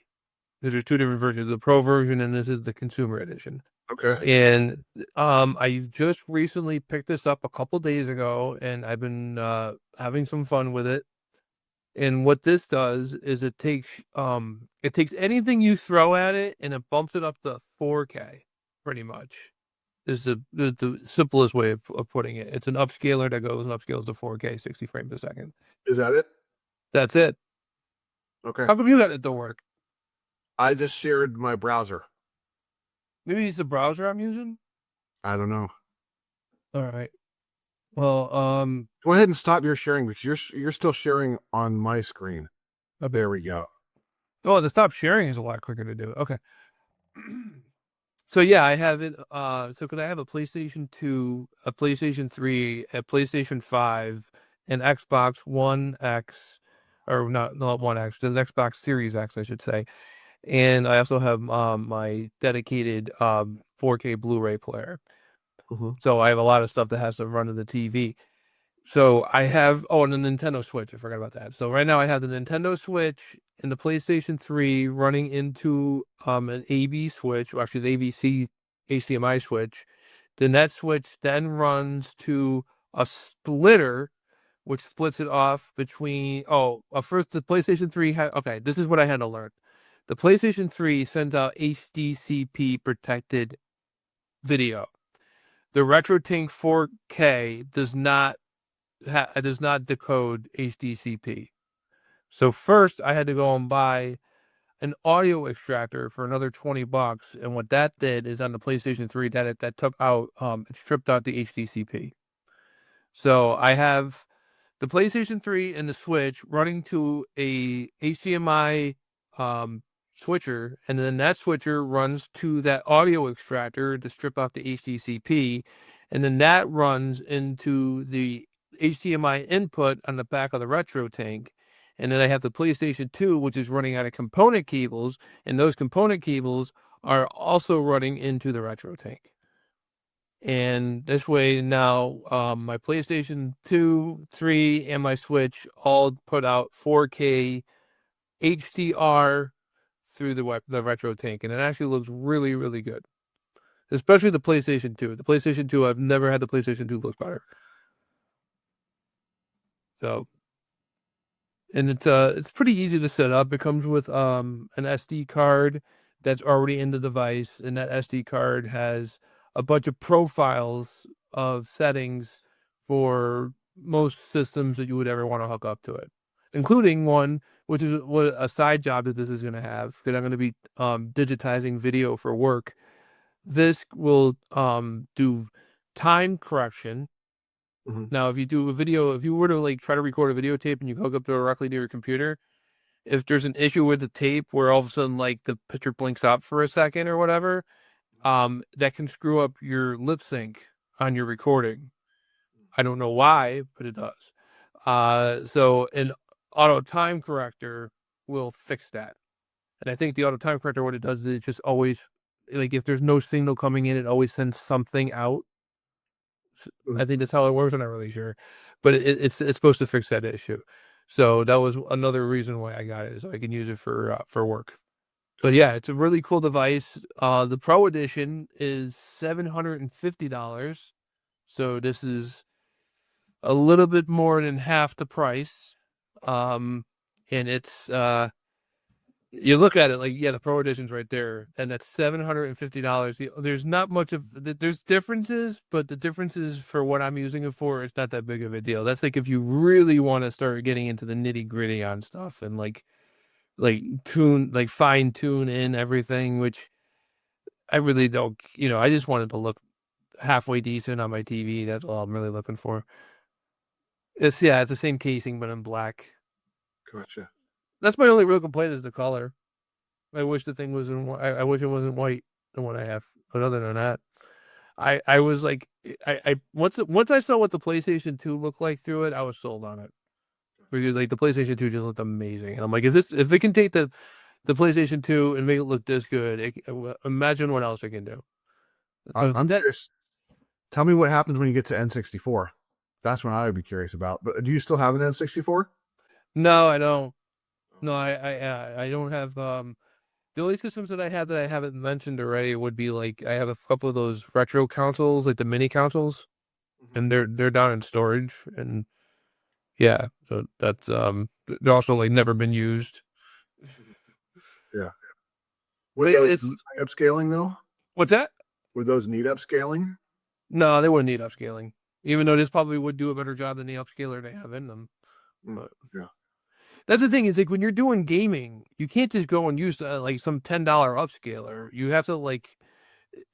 There's 2 different versions, the Pro version and this is the consumer edition. Okay. And I just recently picked this up a couple days ago, and I've been having some fun with it. And what this does is it takes anything you throw at it and it bumps it up to 4K, pretty much. Is the simplest way of putting it. It's an upscaler that goes and upscales to 4K, 60 frames a second. Is that it? That's it. Okay. How come you got it to work? I just shared my browser. Maybe it's the browser I'm using? I don't know. All right. Well, go ahead and stop your sharing because you're still sharing on my screen. Oh, there we go. Oh, the stop sharing is a lot quicker to do. Okay. So yeah, I have it. So could I have a PlayStation 2, a PlayStation 3, a PlayStation 5, an Xbox One X, or not One X, the Xbox Series X, I should say. And I also have my dedicated 4K Blu-ray player. So I have a lot of stuff that has to run to the TV. So I have, and the Nintendo Switch. I forgot about that. So right now I have the Nintendo Switch and the PlayStation 3 running into an AB switch, or actually the ABC HDMI switch. Then that switch then runs to a splitter, which splits it off between. First the PlayStation 3 had. Okay, this is what I had to learn. The PlayStation 3 sends out HDCP protected video. The RetroTINK 4K does not decode HDCP. So first, I had to go and buy an audio extractor for another $20, and what that did is on the PlayStation 3 that took out it stripped out the HDCP. So I have the PlayStation 3 and the Switch running to a HDMI switcher, and then that switcher runs to that audio extractor to strip out the HDCP, and then that runs into the HDMI input on the back of the RetroTINK. And then I have the PlayStation 2, which is running out of component cables, and those component cables are also running into the RetroTINK. And this way now, my PlayStation 2, 3, and my Switch all put out 4K HDR through the RetroTINK, and it actually looks really, really good. Especially the PlayStation 2. The PlayStation 2, I've never had the PlayStation 2 look better. So, and it's pretty easy to set up. It comes with an SD card that's already in the device, and that SD card has a bunch of profiles of settings for most systems that you would ever want to hook up to it, including one which is what a side job that this is going to have, because I'm going to be digitizing video for work. This will do time correction. Mm-hmm. Now, if you do a video, if you were to like try to record a videotape and you hook up directly to your computer, if there's an issue with the tape where all of a sudden like the picture blinks out for a second or whatever, that can screw up your lip sync on your recording. I don't know why, but it does. So an auto time corrector will fix that. And I think the auto time corrector, what it does is it just always, like, if there's no signal coming in, it always sends something out. I think that's how it works. I'm not really sure, but it's supposed to fix that issue. So that was another reason why I got it, so I can use it for work. But yeah, it's a really cool device. The Pro Edition is $750. So this is a little bit more than half the price. And it's you look at it like, yeah, the Pro Edition's right there, and that's $750. There's not much of there's differences, but the differences for what I'm using it for, it's not that big of a deal. That's like if you really want to start getting into the nitty gritty on stuff and like fine tune in everything, which I really don't. I just wanted to look halfway decent on my TV. That's all I'm really looking for. It's the same casing but in black. Gotcha. That's my only real complaint is the color. I wish the thing was in. I wish it wasn't white. The one I have, but other than that, I was like, I once I saw what the PlayStation 2 looked like through it, I was sold on it. Because like the PlayStation 2 just looked amazing, and I'm like, if it can take the PlayStation 2 and make it look this good, imagine what else it can do. I'm curious. Tell me what happens when you get to N64. That's what I would be curious about. But do you still have an N64? No, I don't. No, I don't have. The only systems that I have that I haven't mentioned already would be like I have a couple of those retro consoles, like the mini consoles, and they're down in storage, and yeah, so that's they're also like never been used. Yeah. Would those need upscaling though? What's that? Would those need upscaling? No, they wouldn't need upscaling. Even though this probably would do a better job than the upscaler they have in them. But yeah. That's the thing, is like when you're doing gaming, you can't just go and use like some $10 upscaler. You have to like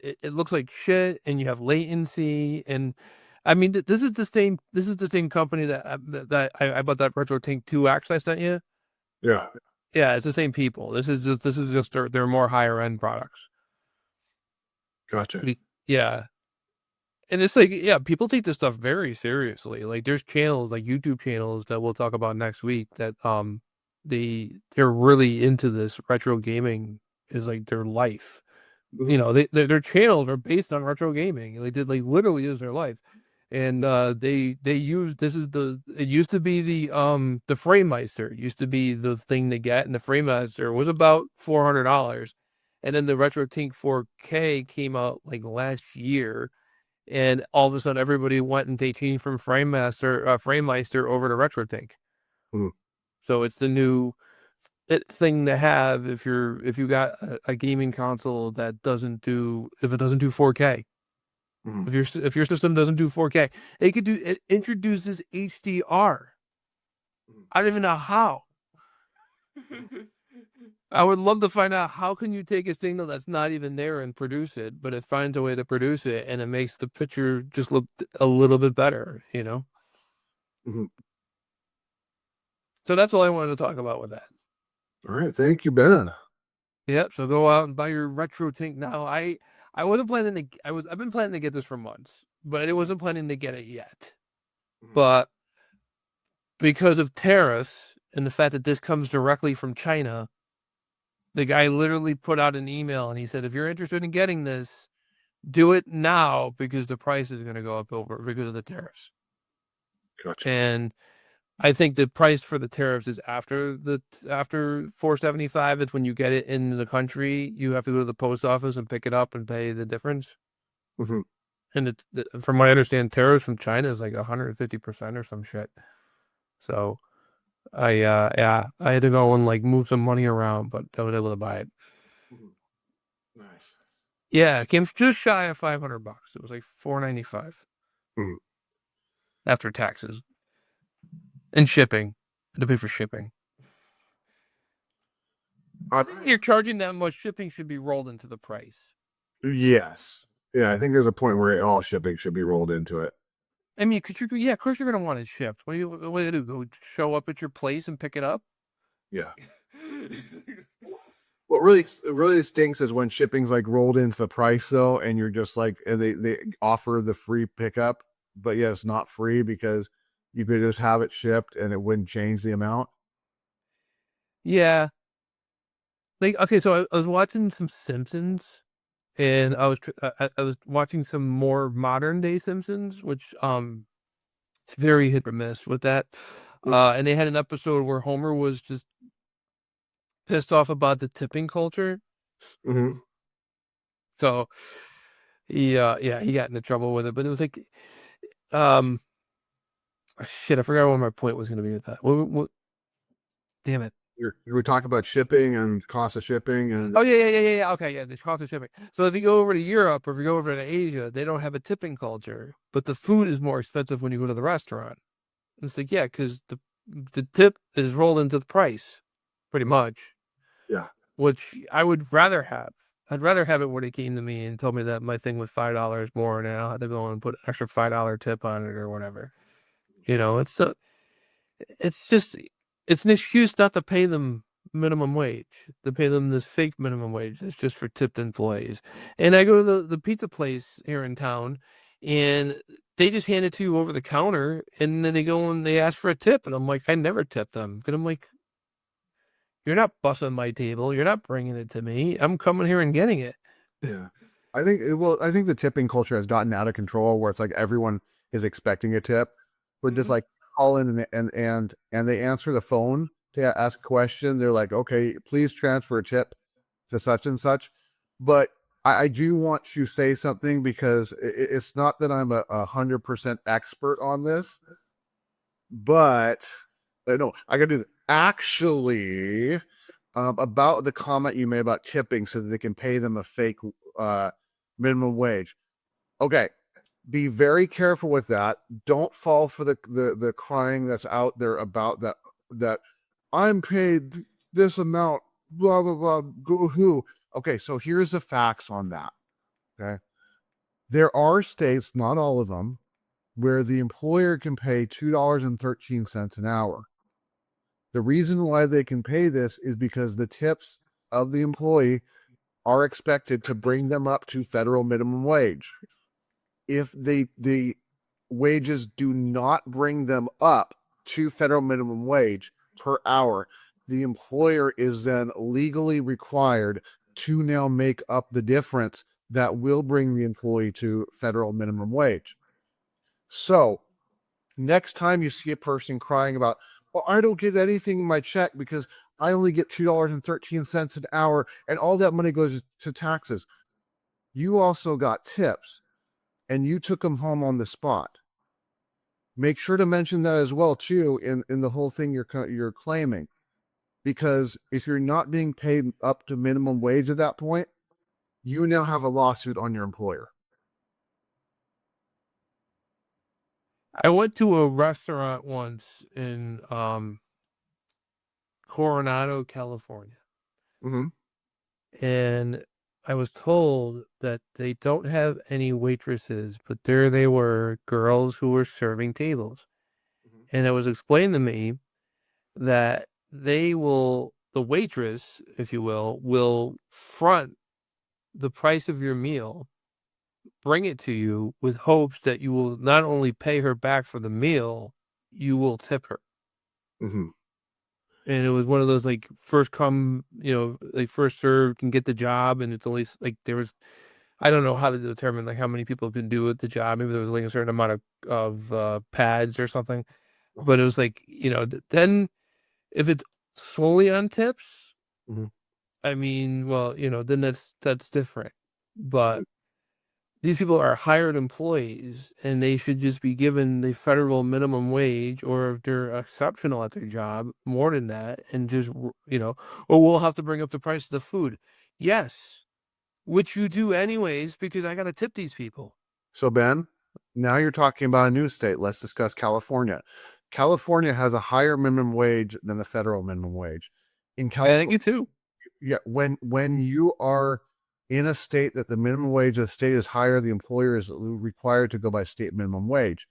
it looks like shit, and you have latency, and I mean this is the same company that I bought that RetroTINK 2X I sent you. Yeah. Yeah, it's the same people. This is just their more higher end products. Gotcha. Yeah. And it's like, yeah, people take this stuff very seriously. Like there's channels, like YouTube channels that we'll talk about next week that they're really into this retro gaming is like their life. Their channels are based on retro gaming. They literally is their life. And they use it used to be the Framemeister. It used to be the thing to get, and the Framemeister was about $400. And then the RetroTINK 4K came out like last year, and all of a sudden everybody went and they changed from FrameMeister over to RetroTINK. Mhm. So it's the new thing to have if you got a gaming console that doesn't do, if it doesn't do 4K. Mhm. If your system doesn't do 4K, it introduces HDR. I don't even know how. I would love to find out how can you take a signal that's not even there and produce it, but it finds a way to produce it and it makes the picture just look a little bit better, you know? Mhm. So that's all I wanted to talk about with that. All right, thank you, Ben. Yep. So go out and buy your RetroTINK now. I wasn't planning to. I've been planning to get this for months, but I wasn't planning to get it yet. Mhm. But because of tariffs and the fact that this comes directly from China, the guy literally put out an email and he said, if you're interested in getting this, do it now because the price is going to go up over because of the tariffs. Gotcha. And I think the price for the tariffs is after 475. It's when you get it in the country, you have to go to the post office and pick it up and pay the difference. Mhm. And it's, from what I understand, tariffs from China is like 150% or some shit. So yeah, I had to go and like move some money around, but I was able to buy it. Mhm. Nice. Yeah, it came just shy of $500. It was like 495 Mhm. after taxes and shipping. I had to pay for shipping. I think you're charging that much. Shipping should be rolled into the price. Yes. Yeah, I think there's a point where all shipping should be rolled into it. I mean, yeah, of course you're gonna want it shipped. What do you do? Go show up at your place and pick it up? Yeah. What really stinks is when shipping's like rolled into the price though, and you're just like, and they offer the free pickup, but yeah, it's not free because you could just have it shipped and it wouldn't change the amount. Yeah. Like, okay, so I was watching some Simpsons, and I was watching some more modern day Simpsons, which it's very hit or miss with that. And they had an episode where Homer was just pissed off about the tipping culture. Mm-hmm. So yeah, he got into trouble with it. But it was like, um shit, I forgot what my point was going to be with that. Damn it. We talk about shipping and cost of shipping and Oh yeah. Okay, yeah, the cost of shipping. So if you go over to Europe or if you go over to Asia, they don't have a tipping culture, but the food is more expensive when you go to the restaurant. And it's like, yeah, because the tip is rolled into the price, pretty much, yeah. which I would rather have. I'd rather have it when it came to me and told me that my thing was $5 more, and I don't have to go and put an extra $5 tip on it or whatever. You know, it's just it's an excuse not to pay them minimum wage, to pay them this fake minimum wage. It's just for tipped employees. And I go to the pizza place here in town, and they just hand it to you over the counter, and then they go and they ask for a tip, and I'm like, I never tip them. And I'm like, you're not bussing my table. You're not bringing it to me. I'm coming here and getting it. Yeah. I think the tipping culture has gotten out of control where it's like everyone is expecting a tip. But just Mhm. like call in and they answer the phone to ask a question. They're like, okay, please transfer a tip to such and such. But I do want to say something because it's not that I'm a 100% expert on this, but no, I gotta do this. Actually, about the comment you made about tipping so that they can pay them a fake uh, minimum wage. Okay, be very careful with that. Don't fall for the crying that's out there about that I'm paid this amount, blah blah blah. Go who? Okay, so here's the facts on that. Okay, there are states, not all of them, where the employer can pay $2.13 an hour. The reason why they can pay this is because the tips of the employee are expected to bring them up to federal minimum wage. If the wages do not bring them up to federal minimum wage per hour, the employer is then legally required to now make up the difference that will bring the employee to federal minimum wage. So next time you see a person crying about, well, I don't get anything in my check because I only get $2.13 an hour and all that money goes to taxes. You also got tips. and you took them home on the spot, make sure to mention that as well too in the whole thing you're claiming, because if you're not being paid up to minimum wage at that point, you now have a lawsuit on your employer. I went to a restaurant once in Coronado, California, Mm-hmm. and I was told that they don't have any waitresses, but there they were, girls who were serving tables. And it was explained to me that the waitress, if you will front the price of your meal, bring it to you with hopes that you will not only pay her back for the meal, you will tip her. Mm-hmm. And it was one of those like first come, like first served can get the job, and it's only like there was, I don't know how to determine like how many people can do it the job. Maybe there was like a certain amount of pads or something, but it was like then if it's solely on tips, Mm-hmm. I mean, well, then that's different. But these people are hired employees and they should just be given the federal minimum wage, or if they're exceptional at their job, more than that, and just, oh, we'll have to bring up the price of the food. Yes, which you do anyways, because I got to tip these people. So, Ben, now you're talking about a new state. Let's discuss California. California has a higher minimum wage than the federal minimum wage. In I think California, you too. yeah, when you are in a state that the minimum wage of the state is higher, the employer is required to go by state minimum wage.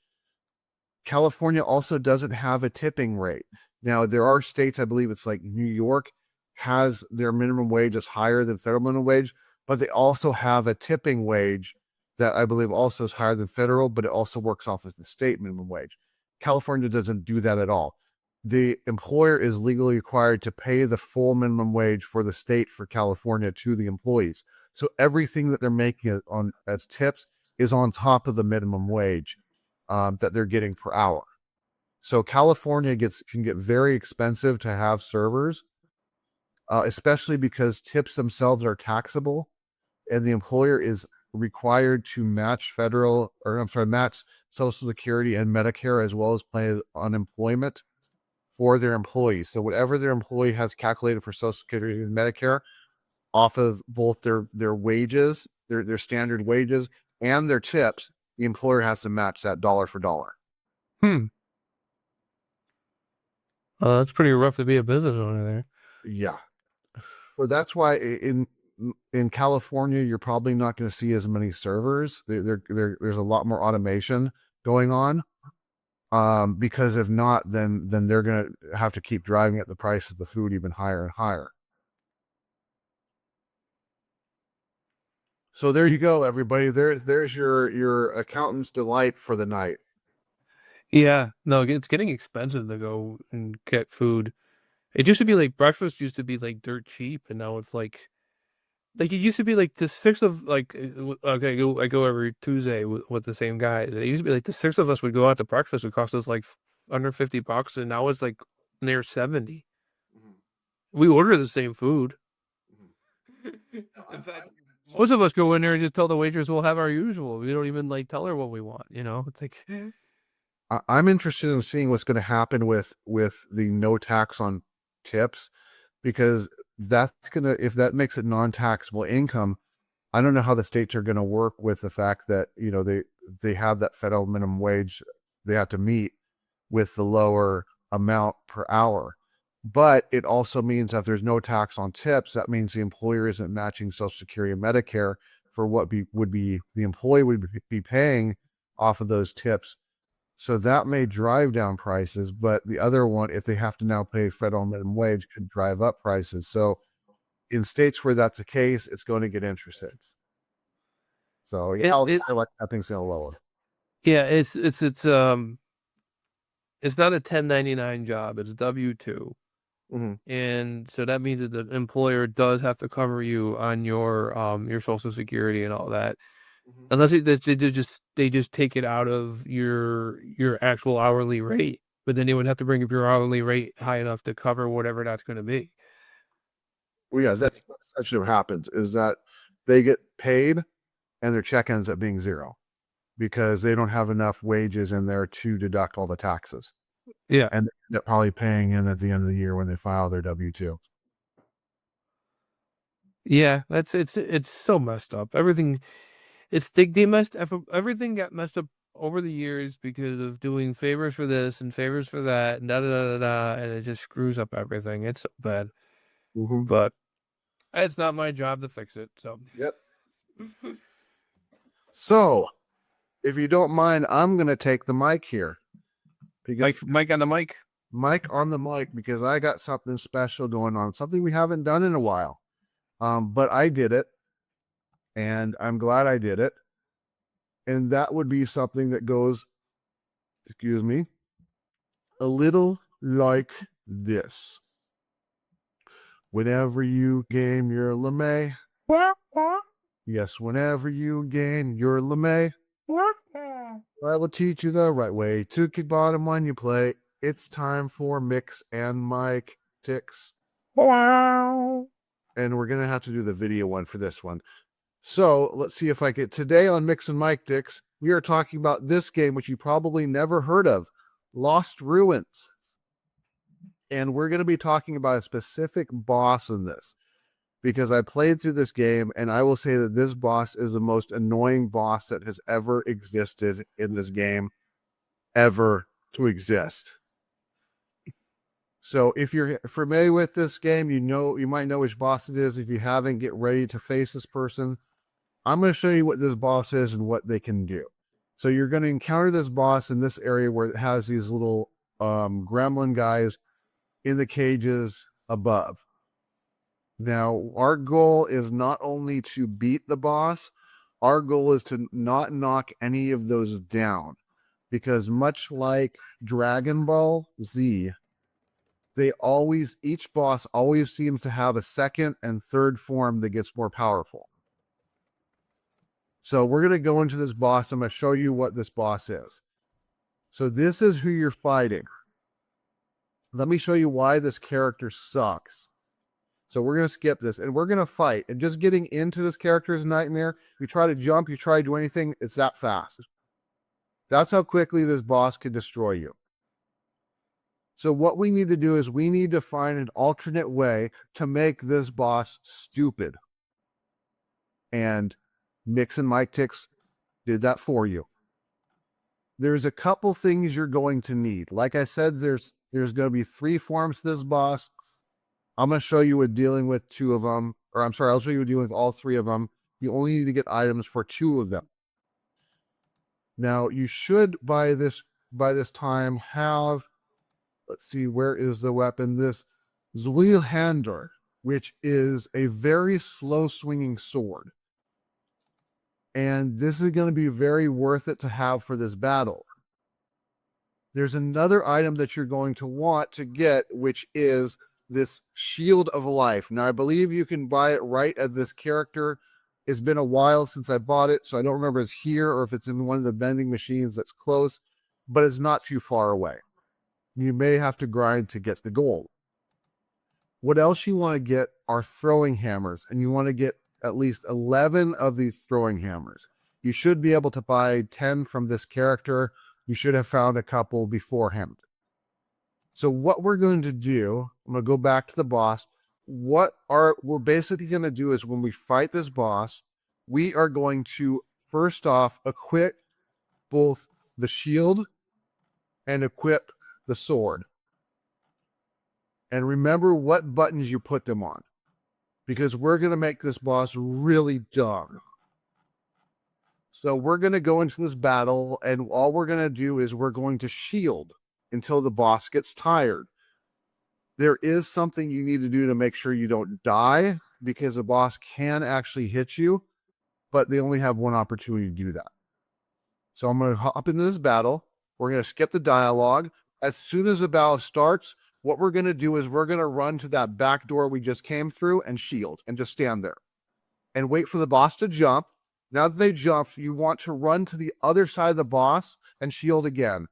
California also doesn't have a tipping rate. Now, there are states, I believe it's like New York, has their minimum wage is higher than federal minimum wage, but they also have a tipping wage that I believe also is higher than federal, but it also works off as the state minimum wage. California doesn't do that at all. The employer is legally required to pay the full minimum wage for the state for California to the employees. So everything that they're making on as tips is on top of the minimum wage that they're getting per hour. So California can get very expensive to have servers, especially because tips themselves are taxable, and the employer is required to match match Social Security and Medicare, as well as pay unemployment for their employees. So whatever their employee has calculated for Social Security and Medicare off of both their wages, their standard wages, and their tips, the employer has to match that dollar for dollar. Hmm. That's pretty rough to be a business owner there. Yeah. So that's why in California, you're probably not going to see as many servers. There's a lot more automation going on. Because if not, then they're going to have to keep driving up the price of the food even higher and higher. So there you go, everybody. There's your accountant's delight for the night. Yeah, no, it's getting expensive to go and get food. It used to be like breakfast used to be like dirt cheap, and now it's like it used to be like the six of like okay, I go every Tuesday with the same guy. It used to be like the six of us would go out to breakfast. It would cost us like under $50, and now it's like near 70. Mhm, We order the same food. mhm. No, In fact, most of us go in there and just tell the waitress we'll have our usual. We don't even like tell her what we want. It's like, I'm interested in seeing what's going to happen with the no tax on tips, because that's gonna if that makes it non-taxable income. I don't know how the states are going to work with the fact that they have that federal minimum wage they have to meet with the lower amount per hour. But it also means that if there's no tax on tips, that means the employer isn't matching Social Security and Medicare for what would be the employee would be paying off of those tips. So that may drive down prices, but the other one, if they have to now pay federal minimum wage, could drive up prices. So in states where that's the case, it's going to get interesting. So yeah, it I'll it like that thing's gonna lower. yeah, it's not a 1099 job, it's a W-2. Mm-hmm. And so that means that the employer does have to cover you on your Social Security and all that. Mm-hmm. Unless they just take it out of your actual hourly rate. But then they would have to bring up your hourly rate high enough to cover whatever that's going to be. Well, yeah, that's actually what happens is that they get paid and their check ends up being zero. because they don't have enough wages in there to deduct all the taxes. Yeah. And they're probably paying in at the end of the year when they file their W-2. Yeah, it's so messed up. Everything they messed everything got messed up over the years because of doing favors for this and favors for that and da da da da da, and it just screws up everything. It's so bad. Mm-hmm. But it's not my job to fix it. So Yep. So, if you don't mind, I'm going to take the mic here. Because Mike on the mic. Mike on the mic, because I got something special going on, something we haven't done in a while. But I did it, and I'm glad I did it. And that would be something that goes, excuse me, a little like this. Whenever you game your LeMay, yes, whenever you gain your LeMay, I will teach you the right way to kick bottom when you play. It's time for Mix and Mike-Tics. Wow. And we're going to have to do the video one for this one. So let's see if I get today on Mix and Mike-Tics. We are talking about this game, which you probably never heard of, Lost Ruins. And we're going to be talking about a specific boss in this, because I played through this game, and I will say that this boss is the most annoying boss that has ever existed in this game, ever to exist. So if you're familiar with this game, you might know which boss it is. If you haven't, get ready to face this person. I'm going to show you what this boss is and what they can do. So you're going to encounter this boss in this area where it has these little gremlin guys in the cages above. Now, our goal is not only to beat the boss, our goal is to not knock any of those down. Because much like Dragon Ball Z, each boss always seems to have a second and third form that gets more powerful. So we're going to go into this boss. I'm going to show you what this boss is. So this is who you're fighting. Let me show you why this character sucks. So we're going to skip this and we're going to fight. And just getting into this character is a nightmare. You try to jump, you try to do anything, it's that fast. That's how quickly this boss can destroy you. So what we need to do is we need to find an alternate way to make this boss stupid. And Mix and Mike-Tics did that for you. There's a couple things you're going to need. Like I said, there's going to be 3 forms to this boss. I'm going to show you what dealing with 2 of them. Or I'm sorry, I'll show you what dealing with all 3 of them. You only need to get items for 2 of them. Now, you should, by this time, have, let's see, where is the weapon? This Zweilhander, which is a very slow swinging sword. And this is going to be very worth it to have for this battle. There's another item that you're going to want to get, which is this Shield of Life. Now, I believe you can buy it right as this character. It's been a while since I bought it, so I don't remember if it's here or if it's in one of the vending machines that's close, but it's not too far away. You may have to grind to get the gold. What else you want to get are throwing hammers, and you want to get at least 11 of these throwing hammers. You should be able to buy 10 from this character. You should have found a couple beforehand. So what we're going to do, I'm going to go back to the boss. What we're basically going to do is when we fight this boss, we are going to first off equip both the shield and equip the sword. And remember what buttons you put them on, because we're going to make this boss really dumb. So we're going to go into this battle, and all we're going to do is we're going to shield until the boss gets tired. There is something you need to do to make sure you don't die, because the boss can actually hit you, but they only have one opportunity to do that. So I'm going to hop into this battle. We're going to skip the dialogue. As soon as the battle starts, what we're going to do is we're going to run to that back door we just came through and shield and just stand there and wait for the boss to jump. Now that they jumped, you want to run to the other side of the boss and shield again.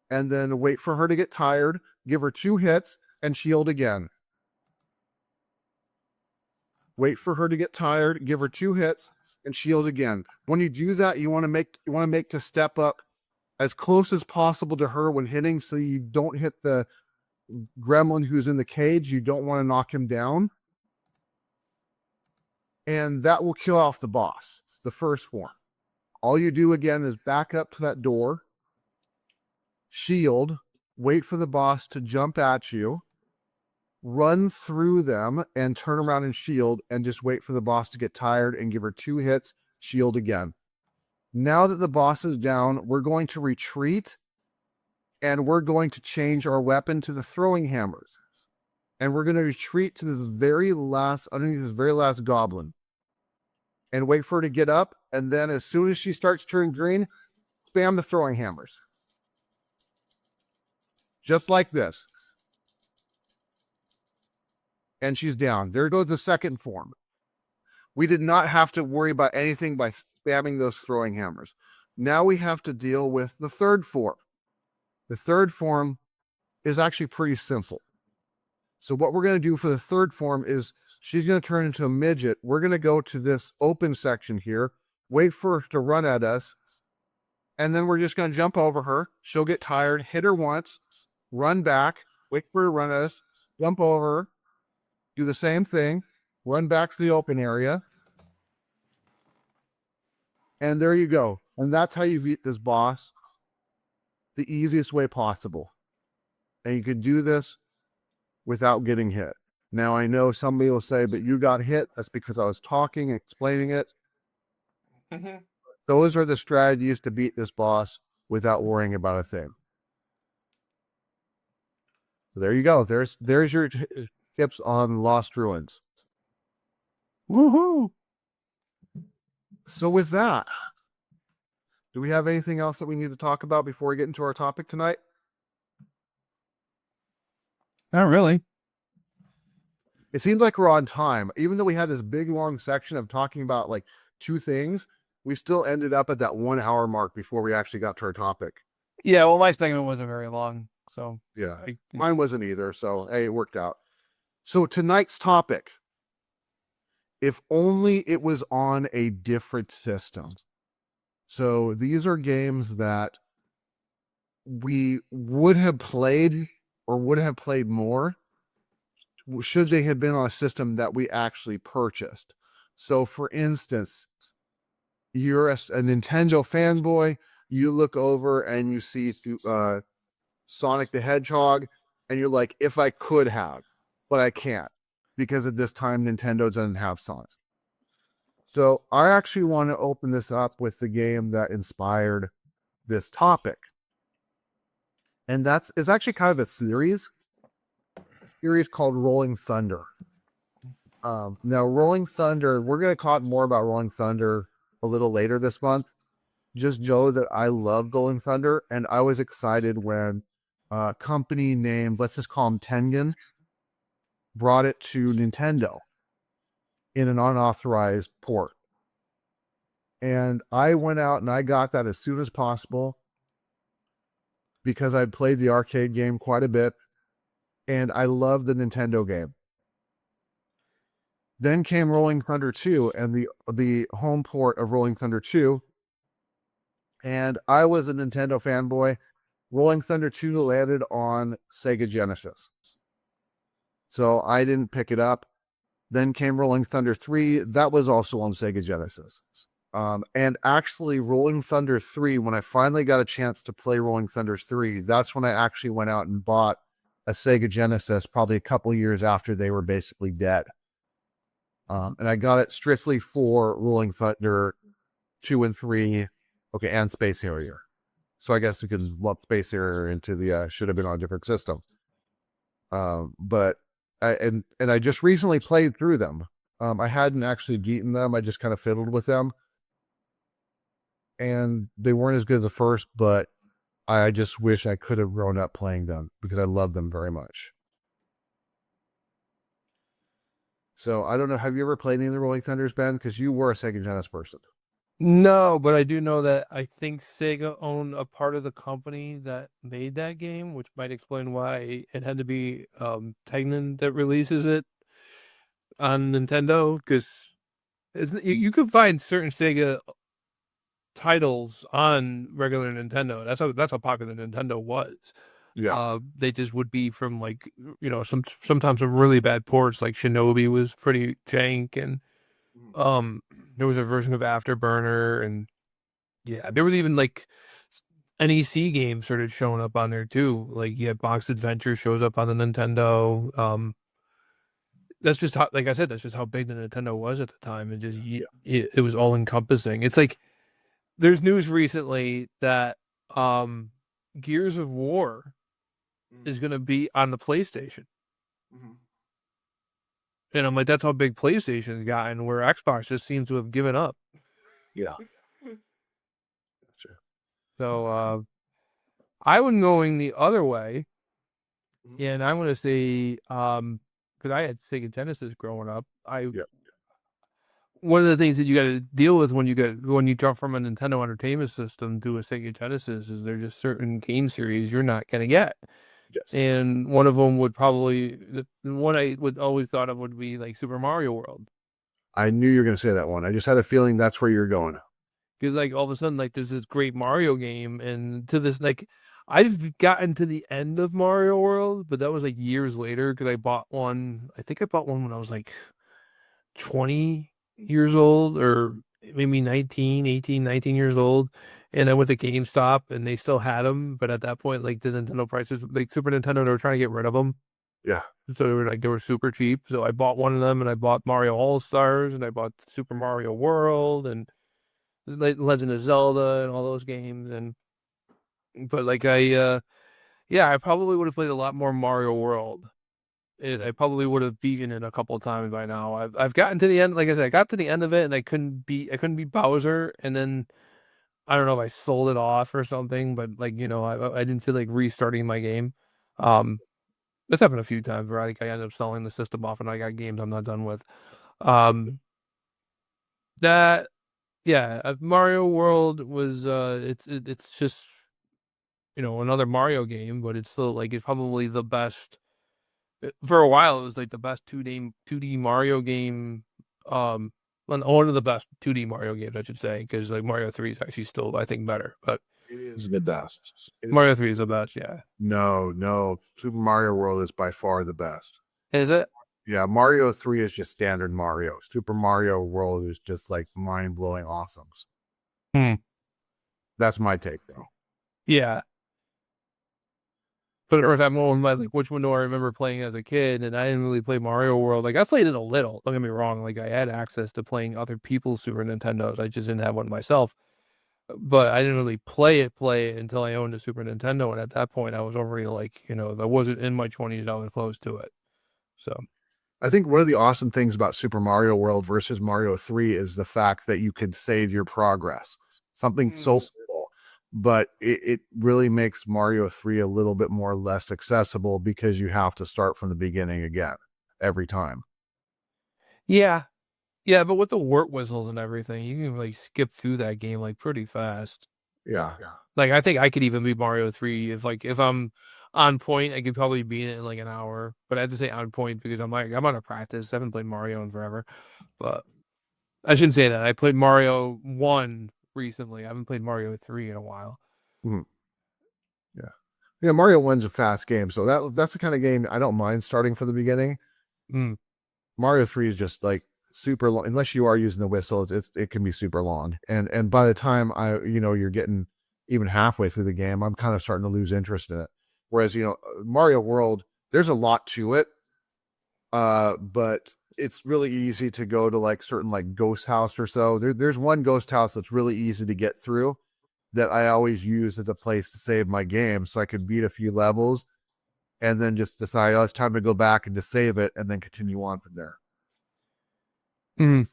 And then wait for her to get tired, give her 2 hits, and shield again. wait for her to get tired, give her 2 hits, and shield again. When you do that, you want to make to step up as close as possible to her when hitting, so you don't hit the gremlin who's in the cage. You don't want to knock him down. And that will kill off the boss, the first one. All you do again is back up to that door, shield, wait for the boss to jump at you, run through them and turn around and shield, and just wait for the boss to get tired and give her 2 hits, shield again. Now that the boss is down, we're going to retreat, and we're going to change our weapon to the throwing hammers. And we're going to retreat to this very last, underneath this very last goblin, and wait for her to get up. And then as soon as she starts turning green, spam the throwing hammers. Just like this. And she's down. There goes the second form. We did not have to worry about anything by spamming those throwing hammers. Now we have to deal with the third form. The third form is actually pretty simple. So what we're going to do for the third form is she's going to turn into a midget. We're going to go to this open section here, wait for her to run at us, and then we're just going to jump over her. She'll get tired, hit her once, run back, wait for her to run at us, jump over her, do the same thing, run back to the open area, and there you go. And that's how you beat this boss the easiest way possible. And you can do this without getting hit. Now, I know somebody will say, but you got hit. That's because I was talking and explaining it. Mm-hmm. Those are the strategies to beat this boss without worrying about a thing. So there you go. There's your tips on Lost Ruins. Woohoo! So with that, do we have anything else that we need to talk about before we get into our topic tonight? Not really. It seems like we're on time. Even though we had this big long section of talking about like 2 things, we still ended up at that 1 hour mark before we actually got to our topic. Yeah, well, my segment wasn't very long, so yeah, mine wasn't either. So hey, it worked out. So tonight's topic, if only it was on a different system. So these are games that we would have played or would have played more should they have been on a system that we actually purchased. So for instance, you're a Nintendo fanboy, you look over and you see Sonic the Hedgehog, and you're like, if I could have, but I can't, because at this time Nintendo doesn't have Sonic. So I actually want to open this up with the game that inspired this topic. And it's actually kind of a series called Rolling Thunder. Now, Rolling Thunder, we're going to talk more about Rolling Thunder a little later this month. Just know that I love Rolling Thunder, and I was excited when a company named, let's just call them Tengen, brought it to Nintendo in an unauthorized port. And I went out and I got that as soon as possible because I'd played the arcade game quite a bit, and I loved the Nintendo game. Then came Rolling Thunder 2 and the home port of Rolling Thunder 2. And I was a Nintendo fanboy. Rolling Thunder 2 landed on Sega Genesis, so I didn't pick it up. Then came Rolling Thunder 3. That was also on Sega Genesis. And actually, Rolling Thunder 3, when I finally got a chance to play Rolling Thunder 3, that's when I actually went out and bought a Sega Genesis, probably a couple of years after they were basically dead. And I got it strictly for Rolling Thunder 2 and 3, okay, and Space Harrier. So I guess we could lump Space Harrier into the should have been on a different system. But I just recently played through them. I hadn't actually beaten them. I just kind of fiddled with them. And they weren't as good as the first, but I just wish I could have grown up playing them because I love them very much. So I don't know. Have you ever played any of the Rolling Thunders, Ben? Because you were a Sega Genesis person. No, but I do know that I think Sega owned a part of the company that made that game, which might explain why it had to be Tengen that releases it. on Nintendo because you could find certain Sega titles on regular Nintendo. That's how popular Nintendo was. Yeah. They just would be from like sometimes some really bad ports. Like Shinobi was pretty jank, and um there was a version of Afterburner, and yeah, there was even like NEC games started showing up on there too. Like yeah, Box Adventure shows up on the Nintendo. That's just how, like I said, that's just how big the Nintendo was at the time, and just it was all encompassing. It's like there's news recently that um Gears of War is going to be on the PlayStation. And I'm like, that's how big PlayStation's gotten, where Xbox just seems to have given up. Yeah. Sure. So I'm going the other way, and I'm going to say, because I had Sega Genesis growing up, Yeah. one of the things that you got to deal with when you jump from a Nintendo Entertainment System to a Sega Genesis is there's just certain game series you're not going to get. Yes. And one of them would probably the one I would always thought of would be like Super Mario World. I knew you were going to say that one. I just had a feeling that's where you're going. Because like all of a sudden like there's this great Mario game, and to this like I've gotten to the end of Mario World, but that was like years later because I bought one. I think I bought one when I was like 20 years old, or maybe 19 years old. And I went to GameStop and they still had them, but at that point like the Nintendo prices, like Super Nintendo, they were trying to get rid of them. Yeah. So they were super cheap. So I bought one of them, and I bought Mario All Stars, and I bought Super Mario World, and Legend of Zelda, and all those games. And but like yeah, I probably would have played a lot more Mario World. I probably would have beaten it a couple of times by now. I've gotten to the end. Like I said, I got to the end of it, and I couldn't beat Bowser, and then I don't know if I sold it off or something. But like I didn't feel like restarting my game. Um, That's happened a few times where I end up selling the system off and I got games I'm not done with. Um, that yeah, Mario World was it's just another Mario game, but it's still like it's probably the best. For a while, it was like the best 2D Mario game. One of the best 2D Mario games, I should say, because like Mario 3 is actually still I think better, but It is the best. Mario 3 is the best. Yeah, No. Super Mario World is by far the best. is it? Yeah, Mario 3 is just standard Mario. Super Mario World is just like mind-blowing awesome. Hmm. That's my take though. Yeah. But or that one was like, which one do I remember playing as a kid? And I didn't really play Mario World. Like I played it a little. Don't get me wrong. Like I had access to playing other people's Super Nintendos. I just didn't have one myself. But I didn't really play it until I owned a Super Nintendo. And at that point, I was already like, if I wasn't in my 20s, I was close to it. So, I think one of the awesome things about Super Mario World versus Mario 3 is the fact that you could save your progress. Something so simple, but it really makes Mario 3 a little bit more less accessible because you have to start from the beginning again every time. yeah. Yeah. But with the wart whistles and everything, you can like skip through that game like pretty fast. Yeah. Like I think I could even beat Mario 3 if I'm on point, I could probably beat it in like an hour. But I have to say on point because I'm out of practice. I haven't played Mario in forever. But I shouldn't say that. I played Mario 1 recently. I haven't played Mario 3 in a while. Mhm. Yeah. Yeah, Mario 1's a fast game, so that's the kind of game I don't mind starting from the beginning. Mm. Mario 3 is just like super long, unless you are using the whistle, it can be super long. And by the time you're getting even halfway through the game, I'm kind of starting to lose interest in it. Whereas, Mario World, there's a lot to it. But it's really easy to go to like certain like ghost house or so. There's one ghost house that's really easy to get through that I always use as a place to save my game so I could beat a few levels and then just decide, oh, it's time to go back and just save it and then continue on from there. Mm.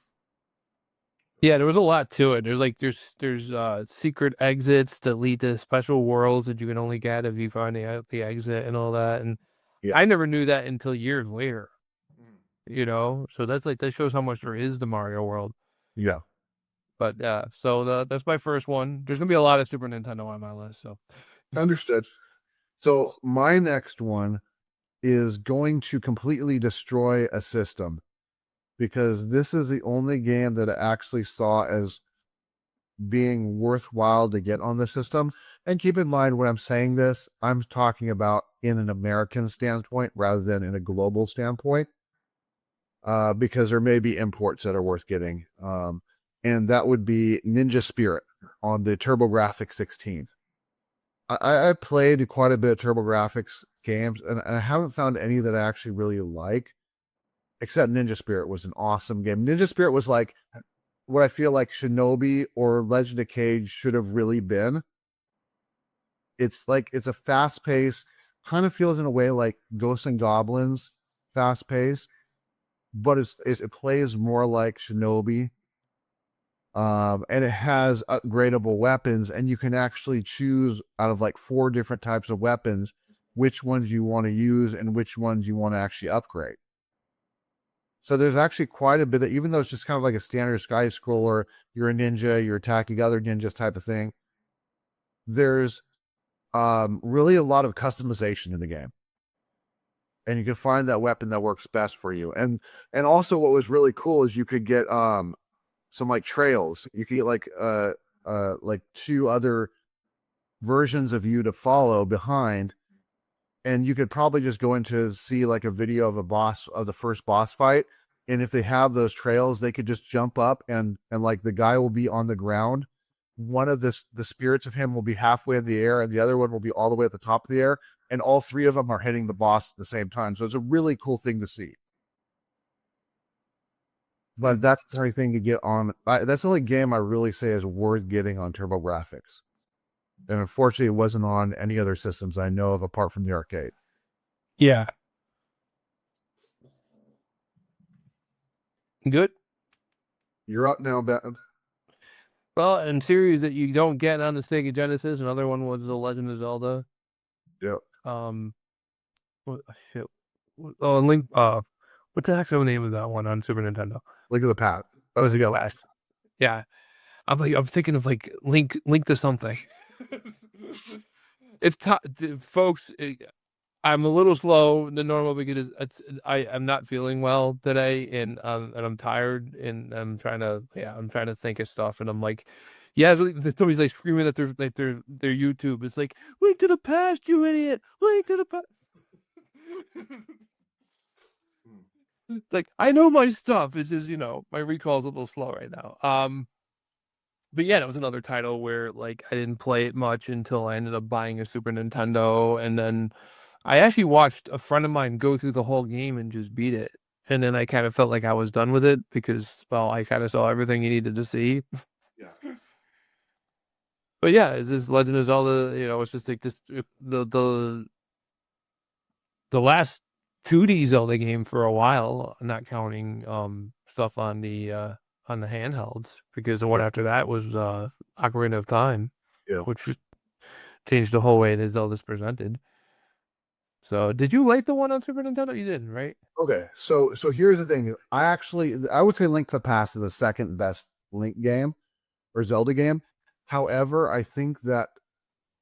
Yeah, there was a lot to it. There's secret exits that lead to special worlds that you can only get if you find the exit and all that. And Yeah. I never knew that until years later. So that shows how much there is to Mario World. Yeah. But yeah, so that's my first one. There's gonna be a lot of Super Nintendo on my list. So Understood. So my next one is going to completely destroy a system. because this is the only game that I actually saw as being worthwhile to get on the system. And keep in mind, when I'm saying this, I'm talking about in an American standpoint rather than in a global standpoint, because there may be imports that are worth getting. And that would be Ninja Spirit on the TurboGrafx 16. I played quite a bit of TurboGrafx games, and I haven't found any that I actually really like, except Ninja Spirit was an awesome game. Ninja Spirit was like what I feel like Shinobi or Legend of Cage should have really been. It's like it's a fast pace, kind of feels in a way like Ghosts and Goblins fast pace, but it plays more like Shinobi. And it has upgradable weapons, and you can actually choose out of like 4 different types of weapons which ones you want to use and which ones you want to actually upgrade. So there's actually quite a bit of, even though it's just kind of like a standard sky scroller, you're a ninja, you're attacking other ninjas type of thing. There's really a lot of customization in the game, and you can find that weapon that works best for you. And also, what was really cool is you could get some like trails. You could get like 2 other versions of you to follow behind, and you could probably just go into see like a video of the first boss fight, and if they have those trails, they could just jump up and like the guy will be on the ground. One of the spirits of him will be halfway in the air, and the other one will be all the way at the top of the air, and all 3 of them are hitting the boss at the same time. So it's a really cool thing to see. But that's the only thing to get on. That's the only game I really say is worth getting on TurboGrafx. And unfortunately, it wasn't on any other systems I know of apart from the arcade. Yeah. Good. You're up now, Ben. Well, and series that you don't get on the Sega Genesis, another one was The Legend of Zelda. Yep. What shit? Oh, and Link. What's the actual name of that one on Super Nintendo? Link of the Past. Oh, was it go last? Yeah, I'm thinking of like Link to something. It's folks. I'm a little slow than normal because I'm not feeling well today, and I'm tired, and I'm trying to think of stuff, and I'm like, yeah, somebody's like screaming at their YouTube. It's like, Link to the past, you idiot! Link to the past. Like, I know my stuff. It's just, my recall's a little slow right now. But yeah, that was another title where like I didn't play it much until I ended up buying a Super Nintendo, and then I actually watched a friend of mine go through the whole game and just beat it. And then I kind of felt like I was done with it because, well, I kind of saw everything you needed to see. Yeah. But yeah, it's this Legend of Zelda, it's just like this the last 2D Zelda game for a while, not counting stuff on the handhelds, because the one Yeah. after that was Ocarina of Time, Yeah. which changed the whole way that Zelda's presented. So, did you like the one on Super Nintendo? You didn't, right? Okay. So here's the thing. I would say Link to the Past is the second best Link game or Zelda game. However, I think that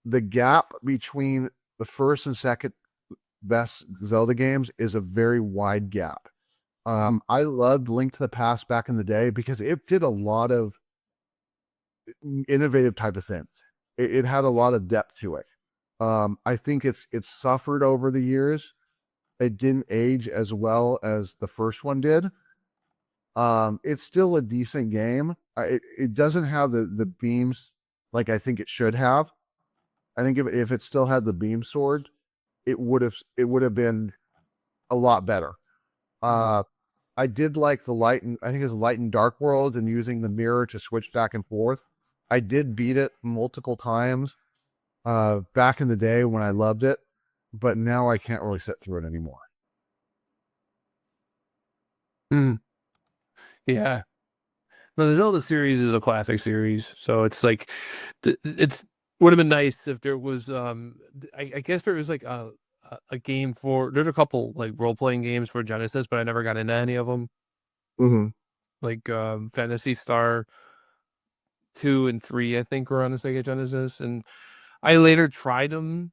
the gap between the first and second best Zelda games is a very wide gap. I loved Link to the Past back in the day because it did a lot of innovative type of things. It had a lot of depth to it. I think it's suffered over the years. It didn't age as well as the first one did. It's still a decent game. It doesn't have the beams like I think it should have. I think if it still had the beam sword, it would have been a lot better. I did like the light and I think it's light and dark worlds and using the mirror to switch back and forth. I did beat it multiple times back in the day when I loved it, but now I can't really sit through it anymore. Hmm. Yeah. No, the Zelda series is a classic series, so it's like, it's would have been nice if there was I guess there was like a game for there's a couple like role playing games for Genesis, but I never got into any of them. Mm-hmm. Like Fantasy Star 2 and 3, I think, were on the Sega Genesis, and I later tried them,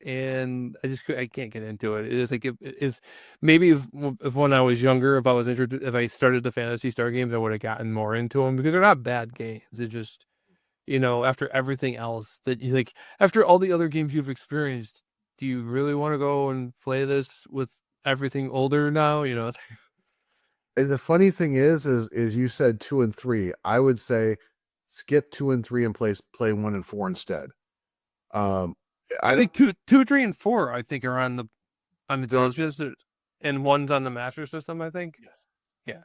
and I can't get into it. It is like if maybe if when I was younger, if I was interested, if I started the Phantasy Star games, I would have gotten more into them because they're not bad games. It's just, after everything else that you like, after all the other games you've experienced, do you really want to go and play this with everything older now? And the funny thing is you said 2 and 3. I would say skip 2 and 3 and play 1 and 4 instead. I think two, 3, and 4, I think, are on the They're- Genesis, and one's on the Master System, I think. Yes.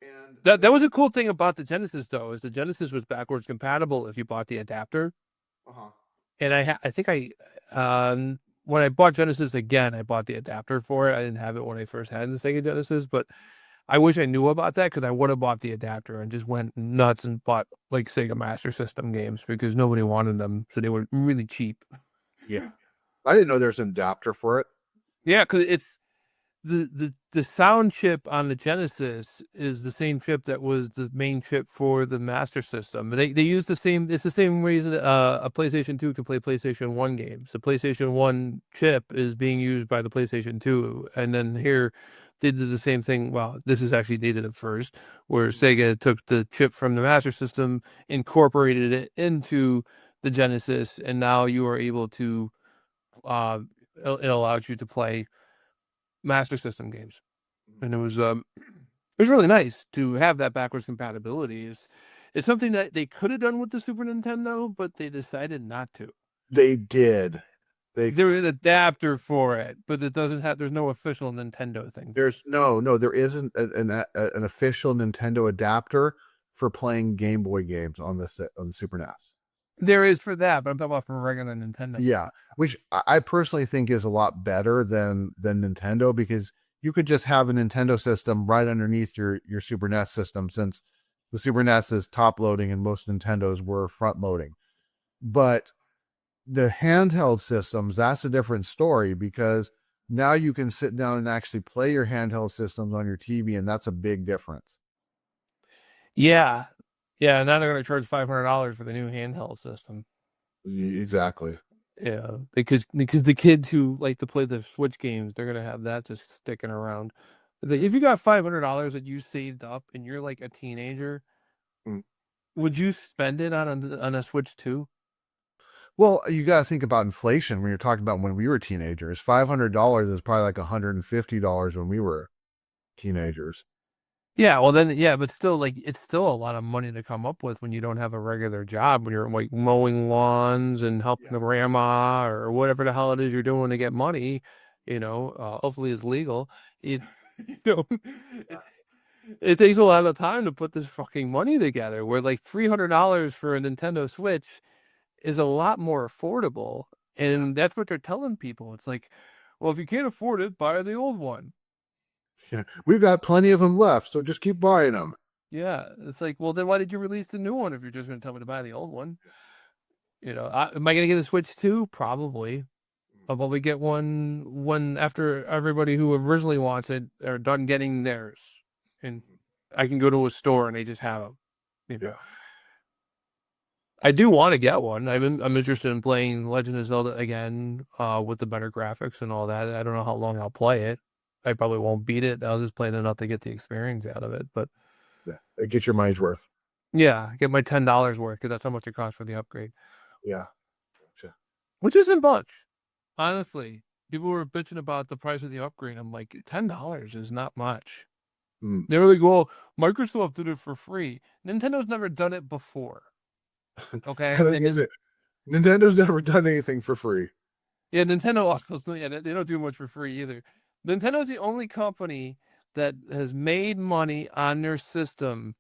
Yeah. And That was a cool thing about the Genesis, though, is the Genesis was backwards compatible if you bought the adapter. uh-huh. And I think when I bought Genesis again, I bought the adapter for it. I didn't have it when I first had the Sega Genesis, but I wish I knew about that because I would have bought the adapter and just went nuts and bought like Sega Master System games because nobody wanted them, so they were really cheap. Yeah. I didn't know there's an adapter for it. Yeah, because it's the sound chip on the Genesis is the same chip that was the main chip for the Master System. They use the same. It's the same reason a PlayStation 2 can play PlayStation 1 games. The PlayStation 1 chip is being used by the PlayStation 2, and then here they did the same thing. Well, this is actually they did it first, where Sega took the chip from the Master System, incorporated it into the Genesis, and now you are able to. It allows you to play Master System games, and it was really nice to have that backwards compatibility. It's something that they could have done with the Super Nintendo, but they decided not to. They did. There's an adapter for it, but it doesn't have. There's no official Nintendo thing. There's there isn't an official Nintendo adapter for playing Game Boy games on the Super NES. There is for that, but I'm talking about for regular Nintendo. Yeah, which I personally think is a lot better than Nintendo, because you could just have a Nintendo system right underneath your Super NES system, since the Super NES is top loading and most Nintendos were front loading. But the handheld systems, that's a different story, because now you can sit down and actually play your handheld systems on your TV, and that's a big difference. Yeah, yeah. Now they're going to charge $500 for the new handheld system. Exactly. Yeah, because the kids who like to play the Switch games, they're gonna have that just sticking around. If you got $500 that you saved up and you're like a teenager, Mm. would you spend it on a Switch too? Well, you got to think about inflation when you're talking about when we were teenagers. $500 is probably like $150 when we were teenagers. Yeah, well then, yeah, but still, like, it's still a lot of money to come up with when you don't have a regular job, when you're like mowing lawns and helping the grandma or whatever the hell it is you're doing to get money. Hopefully it's legal. It, you know, it takes a lot of time to put this fucking money together. Where like $300 for a Nintendo Switch is a lot more affordable, and that's what they're telling people. It's like, well, if you can't afford it, buy the old one. Yeah, we've got plenty of them left, so just keep buying them. Yeah, it's like, well, then why did you release the new one if you're just going to tell me to buy the old one? Am I going to get a Switch too? Probably. I'll probably get one after everybody who originally wants it are done getting theirs, and I can go to a store and they just have them. Yeah. I do want to get one. I'm interested in playing Legend of Zelda again, with the better graphics and all that. I don't know how long I'll play it. I probably won't beat it. I'll just play it enough to get the experience out of it. But Yeah, get your money's worth. yeah, get my $10 worth, because that's how much it costs for the upgrade. Yeah. Gotcha. Which isn't much, honestly. People were bitching about the price of the upgrade. I'm like, $10 is not much. They were like, well, Microsoft did it for free. Nintendo's never done it before. Okay. The thing is, Nintendo's never done anything for free. Yeah, Nintendo also, yeah, they don't do much for free either. Nintendo's the only company that has made money on their system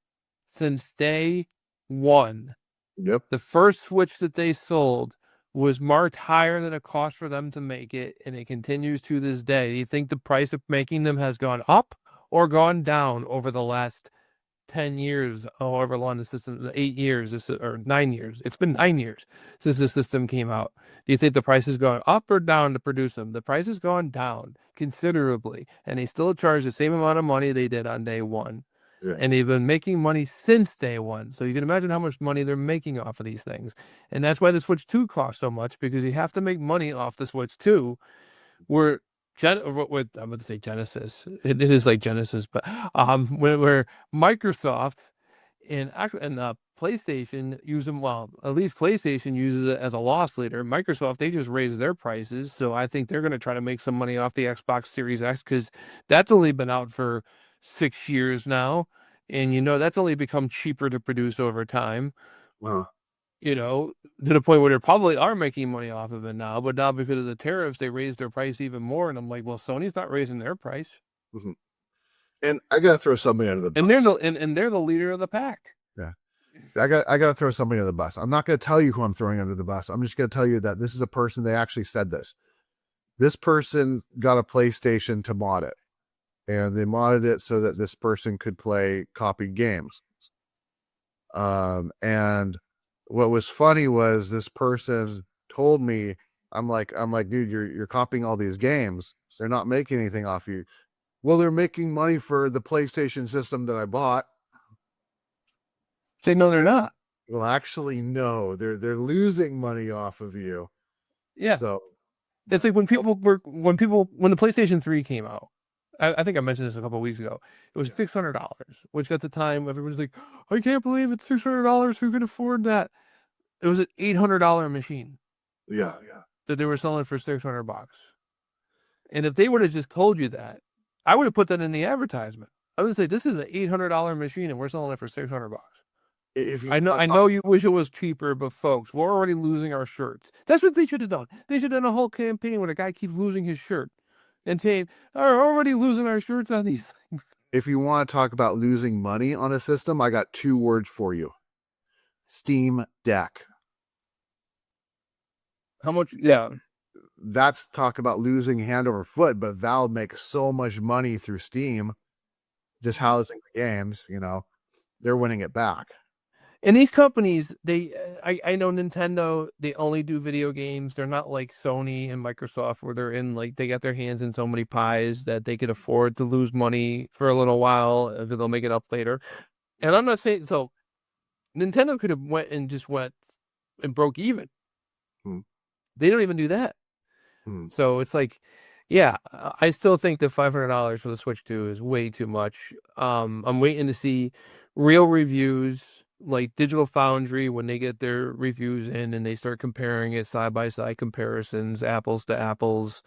since day one. Yep. The first Switch that they sold was marked higher than it cost for them to make it, and it continues to this day. Do you think the price of making them has gone up or gone down over the last 10 years, however long the system, 8 years, or 9 years? It's been 9 years since the system came out. Do you think the price has gone up or down to produce them? The price has gone down considerably, and they still charge the same amount of money they did on day one. Yeah. And they've been making money since day one. So you can imagine how much money they're making off of these things. And that's why the Switch 2 costs so much, because you have to make money off the Switch 2. Where with I'm going to say Genesis. It is like Genesis, but where Microsoft and PlayStation use them. Well, at least PlayStation uses it as a loss leader. Microsoft, they just raise their prices, so I think they're going to try to make some money off the Xbox Series X, because that's only been out for 6 years now, and that's only become cheaper to produce over time. Well, To the point where they probably are making money off of it now, but now because of the tariffs, they raised their price even more, and I'm like, well, Sony's not raising their price. mhm. And I gotta throw somebody under the bus. And they're the leader of the pack. Yeah. I gotta throw somebody under the bus. I'm not gonna tell you who I'm throwing under the bus. I'm just gonna tell you that this is a person, they actually said this. This person got a PlayStation to mod it. And they modded it so that this person could play copied games. And what was funny was this person told me, I'm like, dude, you're copying all these games. So they're not making anything off you. Well, they're making money for the PlayStation system that I bought. Say no, they're not. Well, actually, no, they're losing money off of you. Yeah. So it's like when the PlayStation 3 came out. I think I mentioned this a couple of weeks ago. It was $600, which at the time everybody's like, I can't believe it's $600. Who could afford that? It was an $800 machine. Yeah. That they were selling for $600. And if they would have just told you that, I would have put that in the advertisement. I would say, this is an $800 machine and we're selling it for $600. I know you wish it was cheaper, but folks, we're already losing our shirts. That's what they should have done. They should have done a whole campaign where the guy keeps losing his shirt and saying, "Are already losing our shirts on these things." If you want to talk about losing money on a system, I got 2 words for you. Steam Deck. How much? Yeah. That's talk about losing hand over foot, but Valve makes so much money through Steam, just housing the games, they're winning it back. And these companies, I know Nintendo, they only do video games. They're not like Sony and Microsoft, where they got their hands in so many pies that they could afford to lose money for a little while, they'll make it up later. And I'm not saying, so Nintendo could have went and broke even. They don't even do that. So it's like, yeah, I still think that $500 for the Switch 2 is way too much. I'm waiting to see real reviews, like Digital Foundry, when they get their reviews in and they start comparing it, side-by-side comparisons, apples to apples.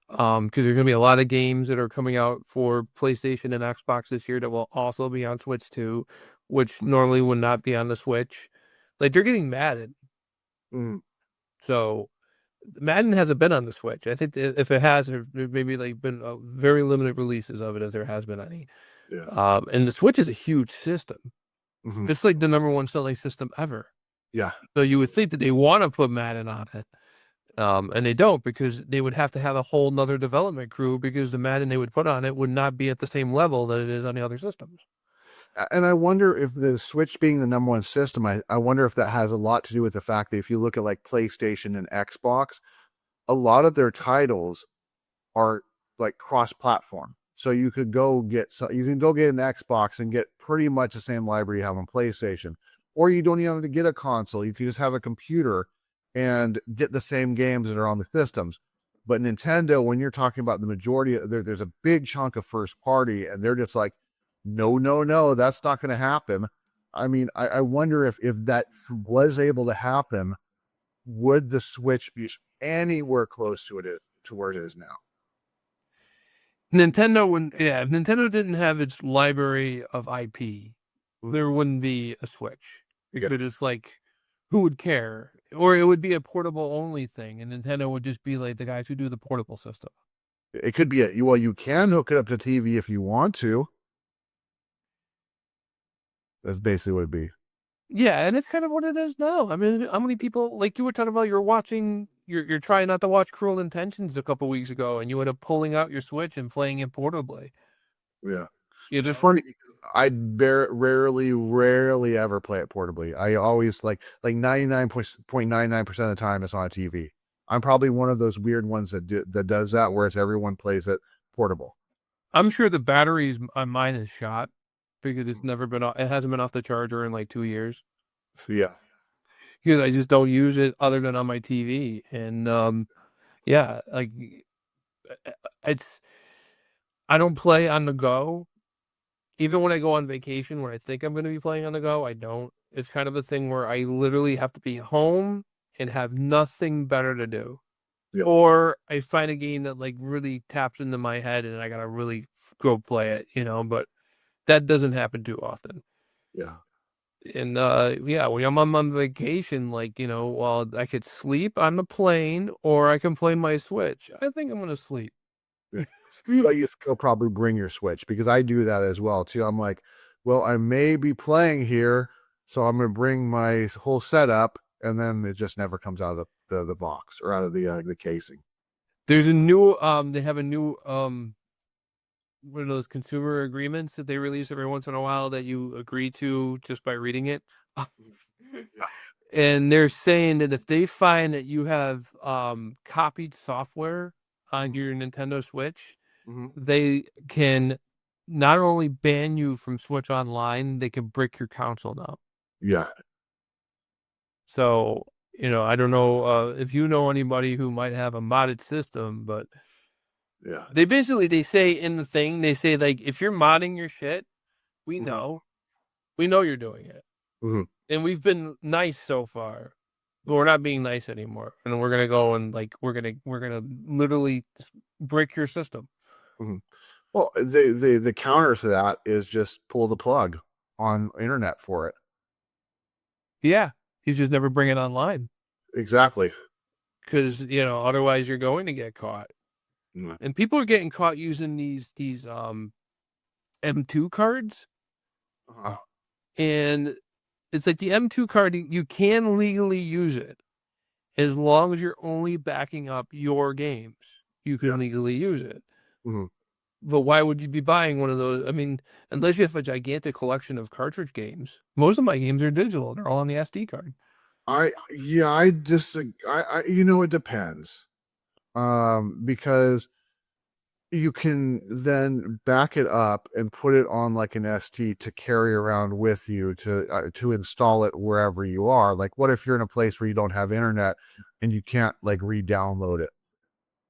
Because there's gonna be a lot of games that are coming out for PlayStation and Xbox this year that will also be on Switch 2, which normally would not be on the Switch. Like, they're getting Madden. So Madden hasn't been on the Switch. I think if it has, there maybe been very limited releases of it, if there has been any. Yeah. And the Switch is a huge system. It's like the #1 selling system ever. Yeah. So you would think that they want to put Madden on it. And they don't, because they would have to have a whole nother development crew, because the Madden they would put on it would not be at the same level that it is on the other systems. And I wonder if the Switch being the #1 system, I wonder if that has a lot to do with the fact that if you look at like PlayStation and Xbox, a lot of their titles are like cross-platform. So you could go get an Xbox and get pretty much the same library you have on PlayStation, or you don't even have to get a console. You can just have a computer and get the same games that are on the systems. But Nintendo, when you're talking about the majority, there's a big chunk of first party, and they're just like, no, that's not going to happen. I mean, I wonder if that was able to happen, would the Switch be anywhere close to where it is now? If Nintendo didn't have its library of IP, there wouldn't be a Switch. It's like, who would care? Or it would be a portable only thing, and Nintendo would just be like the guys who do the portable system. It could be you can hook it up to TV if you want to. That's basically what it'd be. Yeah, and it's kind of what it is now. I mean, how many people, like you were talking about, you're trying not to watch Cruel Intentions a couple weeks ago, and you end up pulling out your Switch and playing it portably. Yeah. It's just funny. I rarely ever play it portably. I always like 99.99% of the time it's on a TV. I'm probably one of those weird ones that does that, where it's everyone plays it portable. I'm sure the batteries on mine is shot. because it's never been off, it hasn't been off the charger in like 2 years. Yeah. Because I just don't use it other than on my TV. And yeah, like it's I don't play on the go. Even when I go on vacation, when I think I'm going to be playing on the go, I don't. It's kind of a thing where I literally have to be home and have nothing better to do. Yeah. Or I find a game that like really taps into my head and I gotta really go play it, but that doesn't happen too often. Yeah. And yeah, when I'm on vacation, like, well, I could sleep on the plane or I can play my Switch. I think I'm gonna sleep. But you still probably bring your Switch, because I do that as well too. I'm like, well, I may be playing here, so I'm gonna bring my whole setup, and then it just never comes out of the box or out of the casing. There's a new they have a new one of those consumer agreements that they release every once in a while that you agree to just by reading it. And they're saying that if they find that you have copied software on your Nintendo Switch, they can not only ban you from Switch Online, they can break your console down. Yeah. So, I don't know if you know anybody who might have a modded system, but Yeah. they say in the thing, they say like, if you're modding your shit, we know you're doing it. And we've been nice so far, but we're not being nice anymore. And we're gonna go and like we're gonna literally break your system. Well, the counter to that is just pull the plug on internet for it. Yeah, he's just never bring it online Exactly. because otherwise you're going to get caught. And people are getting caught using these M2 cards, and it's like the M2 card, you can legally use it as long as you're only backing up your games. You can legally use it. But why would you be buying one of those? I mean, unless you have a gigantic collection of cartridge games. Most of my games are digital. They're all on the SD card. I just it depends. Because you can then back it up and put it on like an ST to carry around with you to install it wherever you are. Like, what if you're in a place where you don't have internet and you can't like re-download it?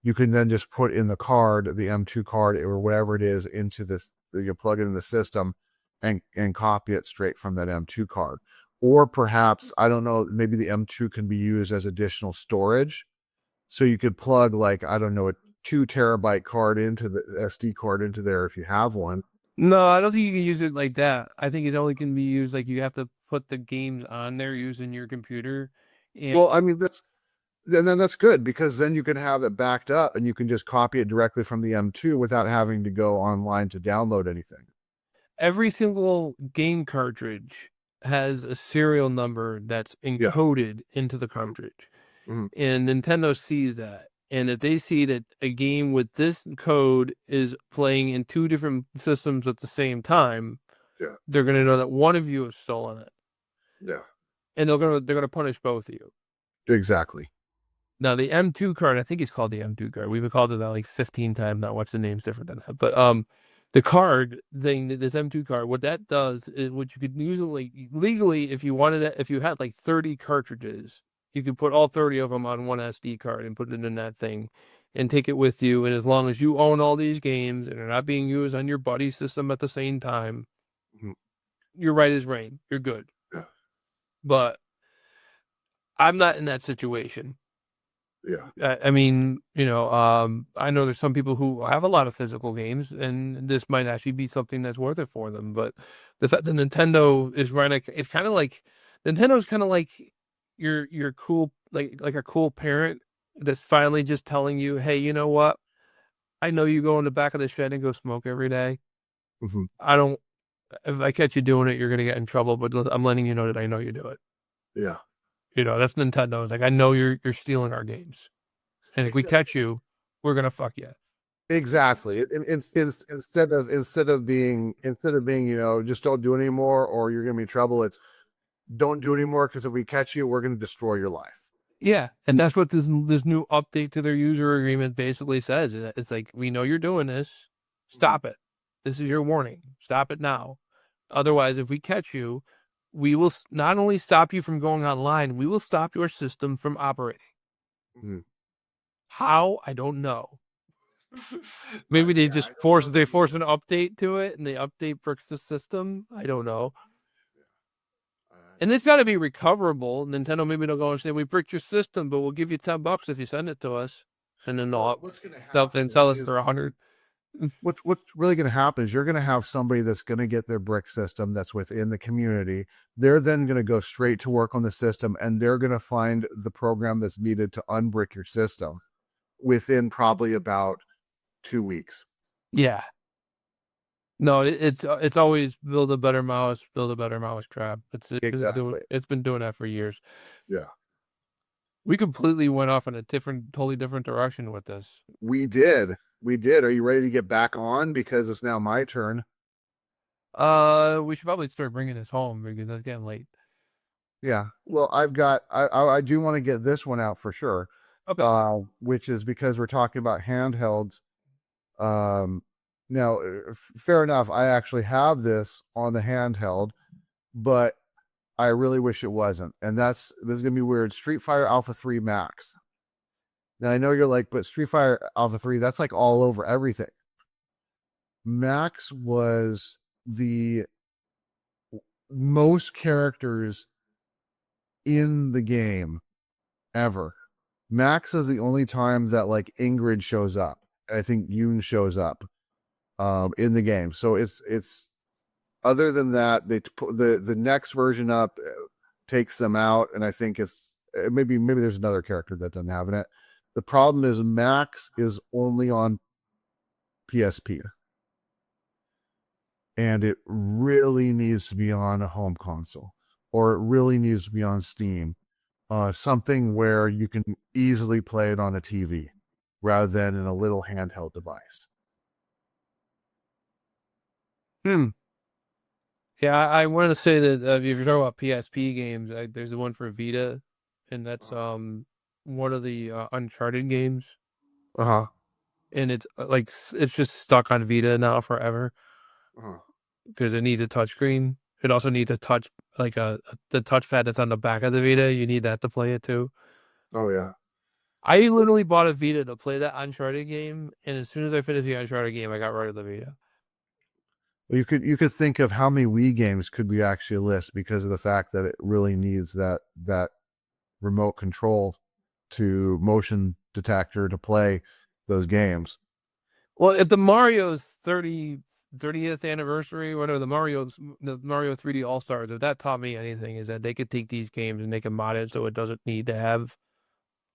You can then just put in the card, the M2 card or whatever it is, into this. You plug it in the system and copy it straight from that M2 card. Or perhaps, I don't know, maybe the M2 can be used as additional storage. So you could plug like, I don't know, a 2 terabyte card into the SD card into there if you have one. No, I don't think you can use it like that. I think it only can be used like you have to put the games on there using your computer. Well, I mean, then that's good, because then you can have it backed up and you can just copy it directly from the M2 without having to go online to download anything. Every single game cartridge has a serial number that's encoded into the cartridge. And Nintendo sees that. And if they see that a game with this code is playing in 2 different systems at the same time, they're going to know that one of you has stolen it. Yeah. And they're going to punish both of you. Exactly. Now the M2 card, I think it's called the M2 card. We've called it that like 15 times now. What's the name's different than that? But the card thing, this M2 card, what that does is what you could usually legally, if you wanted it, if you had like 30 cartridges, you could put all 30 of them on one SD card and put it in that thing and take it with you. And as long as you own all these games and they're not being used on your buddy's system at the same time, you're right as rain. You're good. But I'm not in that situation. Yeah. I mean, I know there's some people who have a lot of physical games, and this might actually be something that's worth it for them. But the fact that Nintendo is running, it's kind of like Nintendo's kind of like your cool, like a cool parent that's finally just telling you, hey, you know what? I know you go in the back of the shed and go smoke every day. I don't. If I catch you doing it, you're gonna get in trouble. But I'm letting you know that I know you do it. Yeah. That's Nintendo. It's like, I know you're stealing our games, and if we catch you, we're gonna fuck you. Exactly. Instead of being, just don't do it anymore or you're gonna be in trouble, it's don't do it anymore, because if we catch you, we're gonna destroy your life. Yeah, and that's what this new update to their user agreement basically says. It's like, we know you're doing this. Stop it. This is your warning. Stop it now. Otherwise, if we catch you, we will not only stop you from going online, we will stop your system from operating. Mhm. How? I don't know. Maybe they just force an update to it and they update bricks the system. I don't know. And it's got to be recoverable. Nintendo maybe they'll go and say we bricked your system, but we'll give you $10 if you send it to us, and then What's going to they'll happen sell us is for 100. what's really going to happen is you're going to have somebody that's going to get their brick system that's within the community. They're then going to go straight to work on the system, and they're going to find the program that's needed to unbrick your system within probably about 2 weeks. Yeah. No, it's always build a better mouse, build a better mousetrap. Exactly. It's been doing that for years. Yeah. We completely went off in a totally different direction with this. We did. We did. Are you ready to get back on? Because it's now my turn. We should probably start bringing this home because it's getting late. Yeah. Well, I do want to get this one out for sure. Okay. Which is because we're talking about handhelds. Now, fair enough. I actually have this on the handheld, but I really wish it wasn't. And this is gonna be weird. Street Fighter Alpha 3 Max. Now I know you're like, but Street Fighter Alpha 3, that's like all over everything. Max was the most characters in the game ever. Max is the only time that like Ingrid shows up. And I think Yoon shows up in the game. So it's other than that, they put the next version up takes them out, and I think it's maybe there's another character that doesn't have it. The problem is Max is only on PSP, and it really needs to be on a home console, or it really needs to be on Steam, something where you can easily play it on a TV rather than in a little handheld device. Yeah, I want to say that if you're talking about PSP games, there's the one for Vita, and that's one of the Uncharted games, Uh-huh. and it's like it's just stuck on Vita now forever Uh-huh. because it needs a touchscreen. It also needs a touch like the touchpad that's on the back of the Vita. You need that to play it too. Oh yeah. I literally bought a Vita to play that Uncharted game, and as soon as I finished the Uncharted game, I got rid of the Vita. Well, you could think of how many Wii games could we actually list because of the fact that it really needs that remote control to motion detector to play those games. Well, at the Mario's 30th anniversary, whatever the Mario 3D All Stars, if that taught me anything, is that they could take these games and they can mod it so it doesn't need to have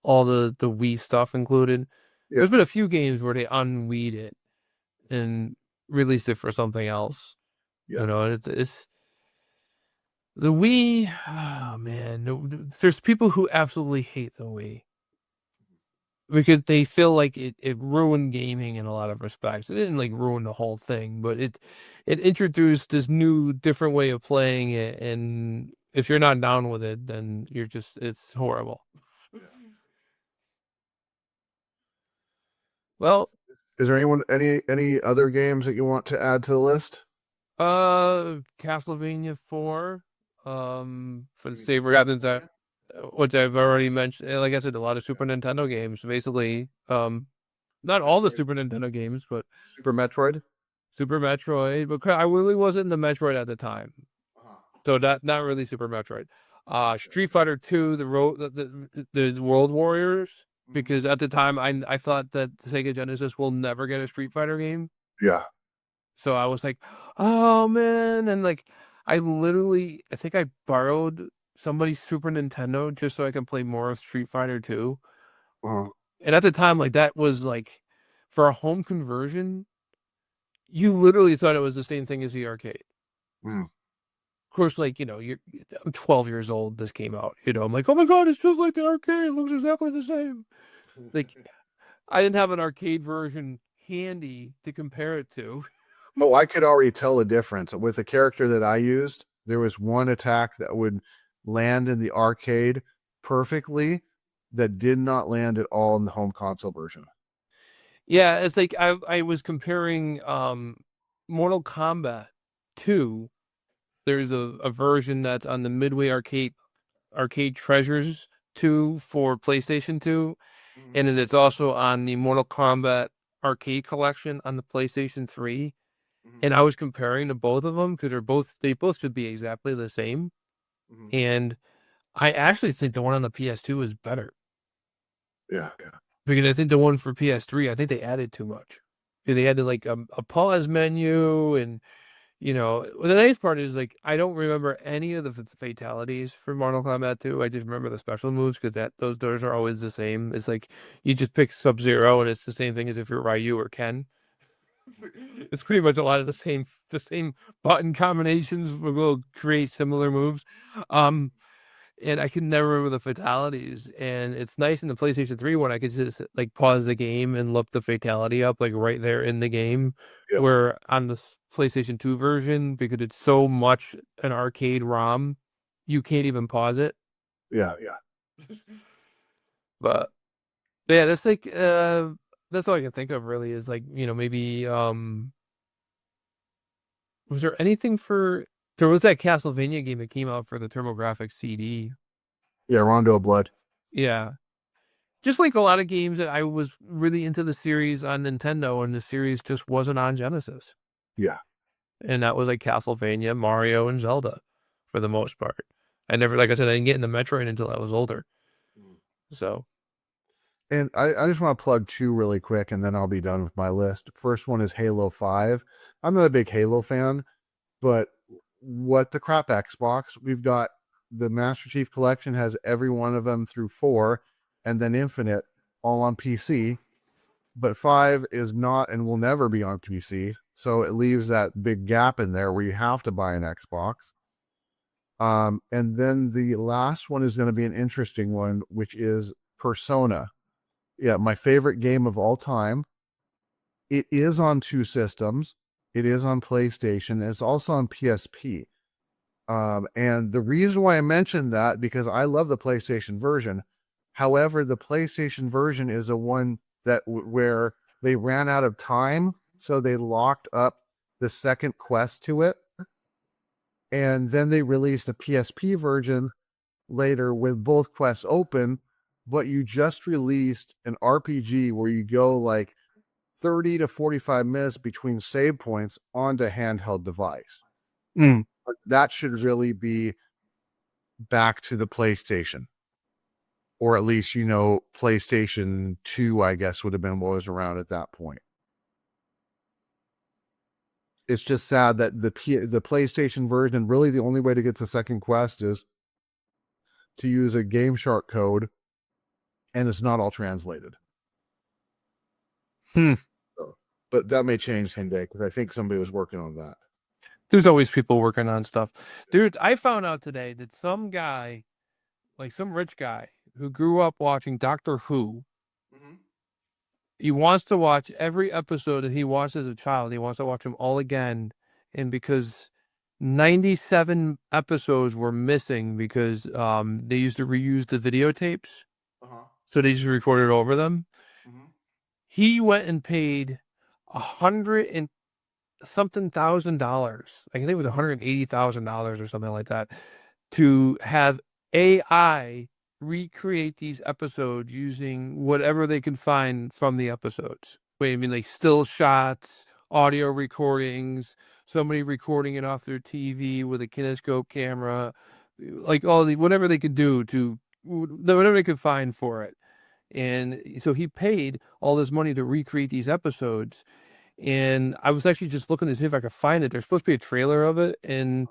all the Wii stuff included. Yeah. There's been a few games where they unweed it and released it for something else. Yeah. You know, it's the Wii. Oh man, there's people who absolutely hate the Wii because they feel like it ruined gaming in a lot of respects. It didn't like ruin the whole thing, but it introduced this new different way of playing it, and if you're not down with it, then it's horrible. Well, Is there any other games that you want to add to the list? Castlevania 4, for the save reasons that which I've already mentioned. Like I said, a lot of Super Nintendo games, basically. Not all the Super Nintendo games, but Super Metroid. Super Metroid. But I really wasn't in the Metroid at the time, so not really Super Metroid. Street Fighter 2, the World Warriors, because at the time I thought that Sega Genesis will never get a Street Fighter game. Yeah. So I was like, oh man, and like I think I borrowed somebody's Super Nintendo just so I can play more of Street Fighter 2. Uh-huh. And at the time, like that was like for a home conversion, you literally thought it was the same thing as the arcade. Mm. Of course, like, I'm 12 years old, this came out, I'm like, oh my god, it's just like the arcade, it looks exactly the same. Like, I didn't have an arcade version handy to compare it to. Oh, I could already tell the difference. With the character that I used, there was one attack that would land in the arcade perfectly that did not land at all in the home console version. Yeah, it's like I was comparing Mortal Kombat 2 there's a version that's on the Midway Arcade Treasures 2 for PlayStation 2, and then it's also on the Mortal Kombat Arcade Collection on the PlayStation 3. And I was comparing to both of them because they both should be exactly the same. And I actually think the one on the PS2 is better. Yeah. Because I think the one for PS3, I think they added too much. They added like a pause menu, and the nice part is like I don't remember any of the fatalities for Mortal Kombat 2. I just remember the special moves because those doors are always the same. It's like you just pick Sub-Zero and it's the same thing as if you're Ryu or Ken. It's pretty much a lot of the same button combinations will create similar moves. And I can never remember the fatalities. And it's nice in the PlayStation 3 one, I could just like pause the game and look the fatality up like right there in the game. Yep. Where on the PlayStation 2 version, because it's so much an arcade ROM, you can't even pause it. Yeah. But yeah, that's like that's all I can think of really is like, maybe was there anything for there was that Castlevania game that came out for the TurboGrafx CD. Yeah. Rondo of Blood. Yeah. Just like a lot of games that I was really into the series on Nintendo, and the series just wasn't on Genesis. Yeah. And that was like Castlevania, Mario, and Zelda for the most part. I never, like I said, I didn't get into Metroid until I was older. So, And I just want to plug two really quick, and then I'll be done with my list. First one is Halo 5. I'm not a big Halo fan, but what the crap Xbox? We've got the Master Chief Collection has every one of them through 4, and then Infinite all on PC. But 5 is not and will never be on PC. So it leaves that big gap in there where you have to buy an Xbox. And then the last one is going to be an interesting one, which is Persona. Yeah, my favorite game of all time. It is on 2 systems. It is on PlayStation. And it's also on PSP. And the reason why I mentioned that, because I love the PlayStation version. However, the PlayStation version is a one that where they ran out of time, so they locked up the second quest to it. And then they released the PSP version later with both quests open, but you just released an RPG where you go like 30 to 45 minutes between save points onto handheld device. That should really be back to the PlayStation. Or at least, PlayStation 2, I guess, would have been what was around at that point. It's just sad that the PlayStation version, really the only way to get the second quest is to use a Game Shark code, and it's not all translated. But that may change, Hyundai, because I think somebody was working on that. There's always people working on stuff. Dude, I found out today that some guy, like some rich guy who grew up watching Doctor Who, he wants to watch every episode that he watched as a child. He wants to watch them all again. And because 97 episodes were missing because they used to reuse the videotapes. So they just recorded over them. He went and paid $100 and something $1,000. I think it was $180,000 or something like that, to have AI recreate these episodes using whatever they could find from the episodes. Wait, I mean, like still shots, audio recordings, somebody recording it off their TV with a kinescope camera, like whatever they could do to whatever they could find for it. And so he paid all this money to recreate these episodes. And I was actually just looking to see if I could find it. There's supposed to be a trailer of it, and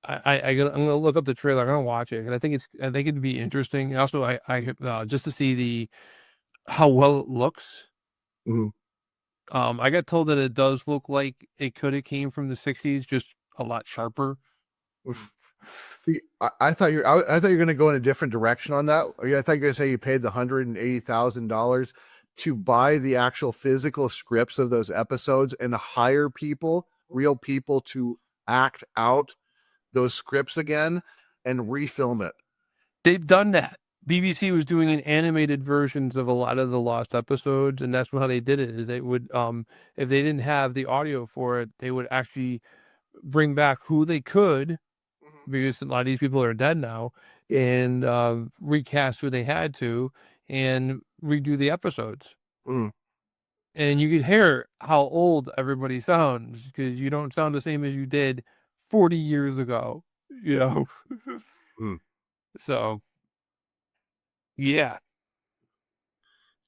I'm gonna look up the trailer. I'm gonna watch it, and I think it'd be interesting. And also, I just to see how well it looks. I got told that it does look like it could have came from the '60s, just a lot sharper. See, I thought you were going to go in a different direction on that. I thought you were going to say you paid the $180,000 to buy the actual physical scripts of those episodes and hire people, real people, to act out those scripts again and refilm it. They've done that. BBC was doing an animated versions of a lot of the lost episodes, and that's how they did it. Is they would, if they didn't have the audio for it, they would actually bring back who they could, because a lot of these people are dead now, and recast who they had to, and redo the episodes. Mm. And you could hear how old everybody sounds, because you don't sound the same as you did 40 years ago, you know? Mm. So, yeah.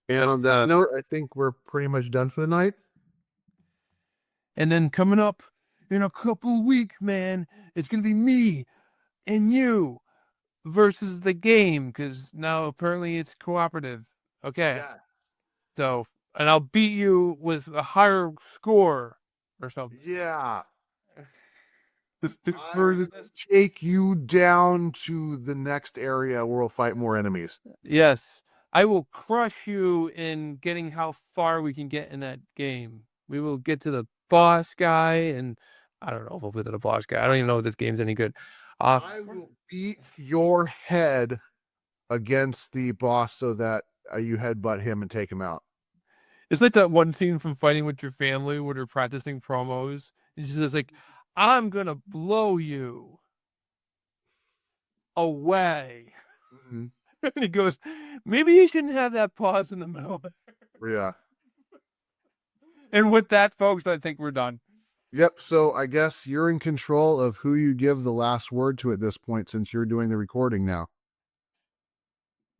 And on that note, I think we're pretty much done for the night. And then coming up in a couple weeks, man, it's going to be me and you versus the game, because now apparently it's cooperative. Okay. Yeah. So, and I'll beat you with a higher score or something. Yeah. This I version. will take you down to the next area where we'll fight more enemies. Yes. I will crush you in getting how far we can get in that game. We will get to the boss guy, and I don't know if we'll get to the boss guy. I don't even know if this game's any good. I will beat your head against the boss so that you headbutt him and take him out. It's like that one scene from Fighting with Your Family where they're practicing promos. And she says, like, I'm going to blow you away. Mm-hmm. And he goes, maybe you shouldn't have that pause in the middle. Yeah. And with that, folks, I think we're done. Yep. So I guess you're in control of who you give the last word to at this point, since you're doing the recording now.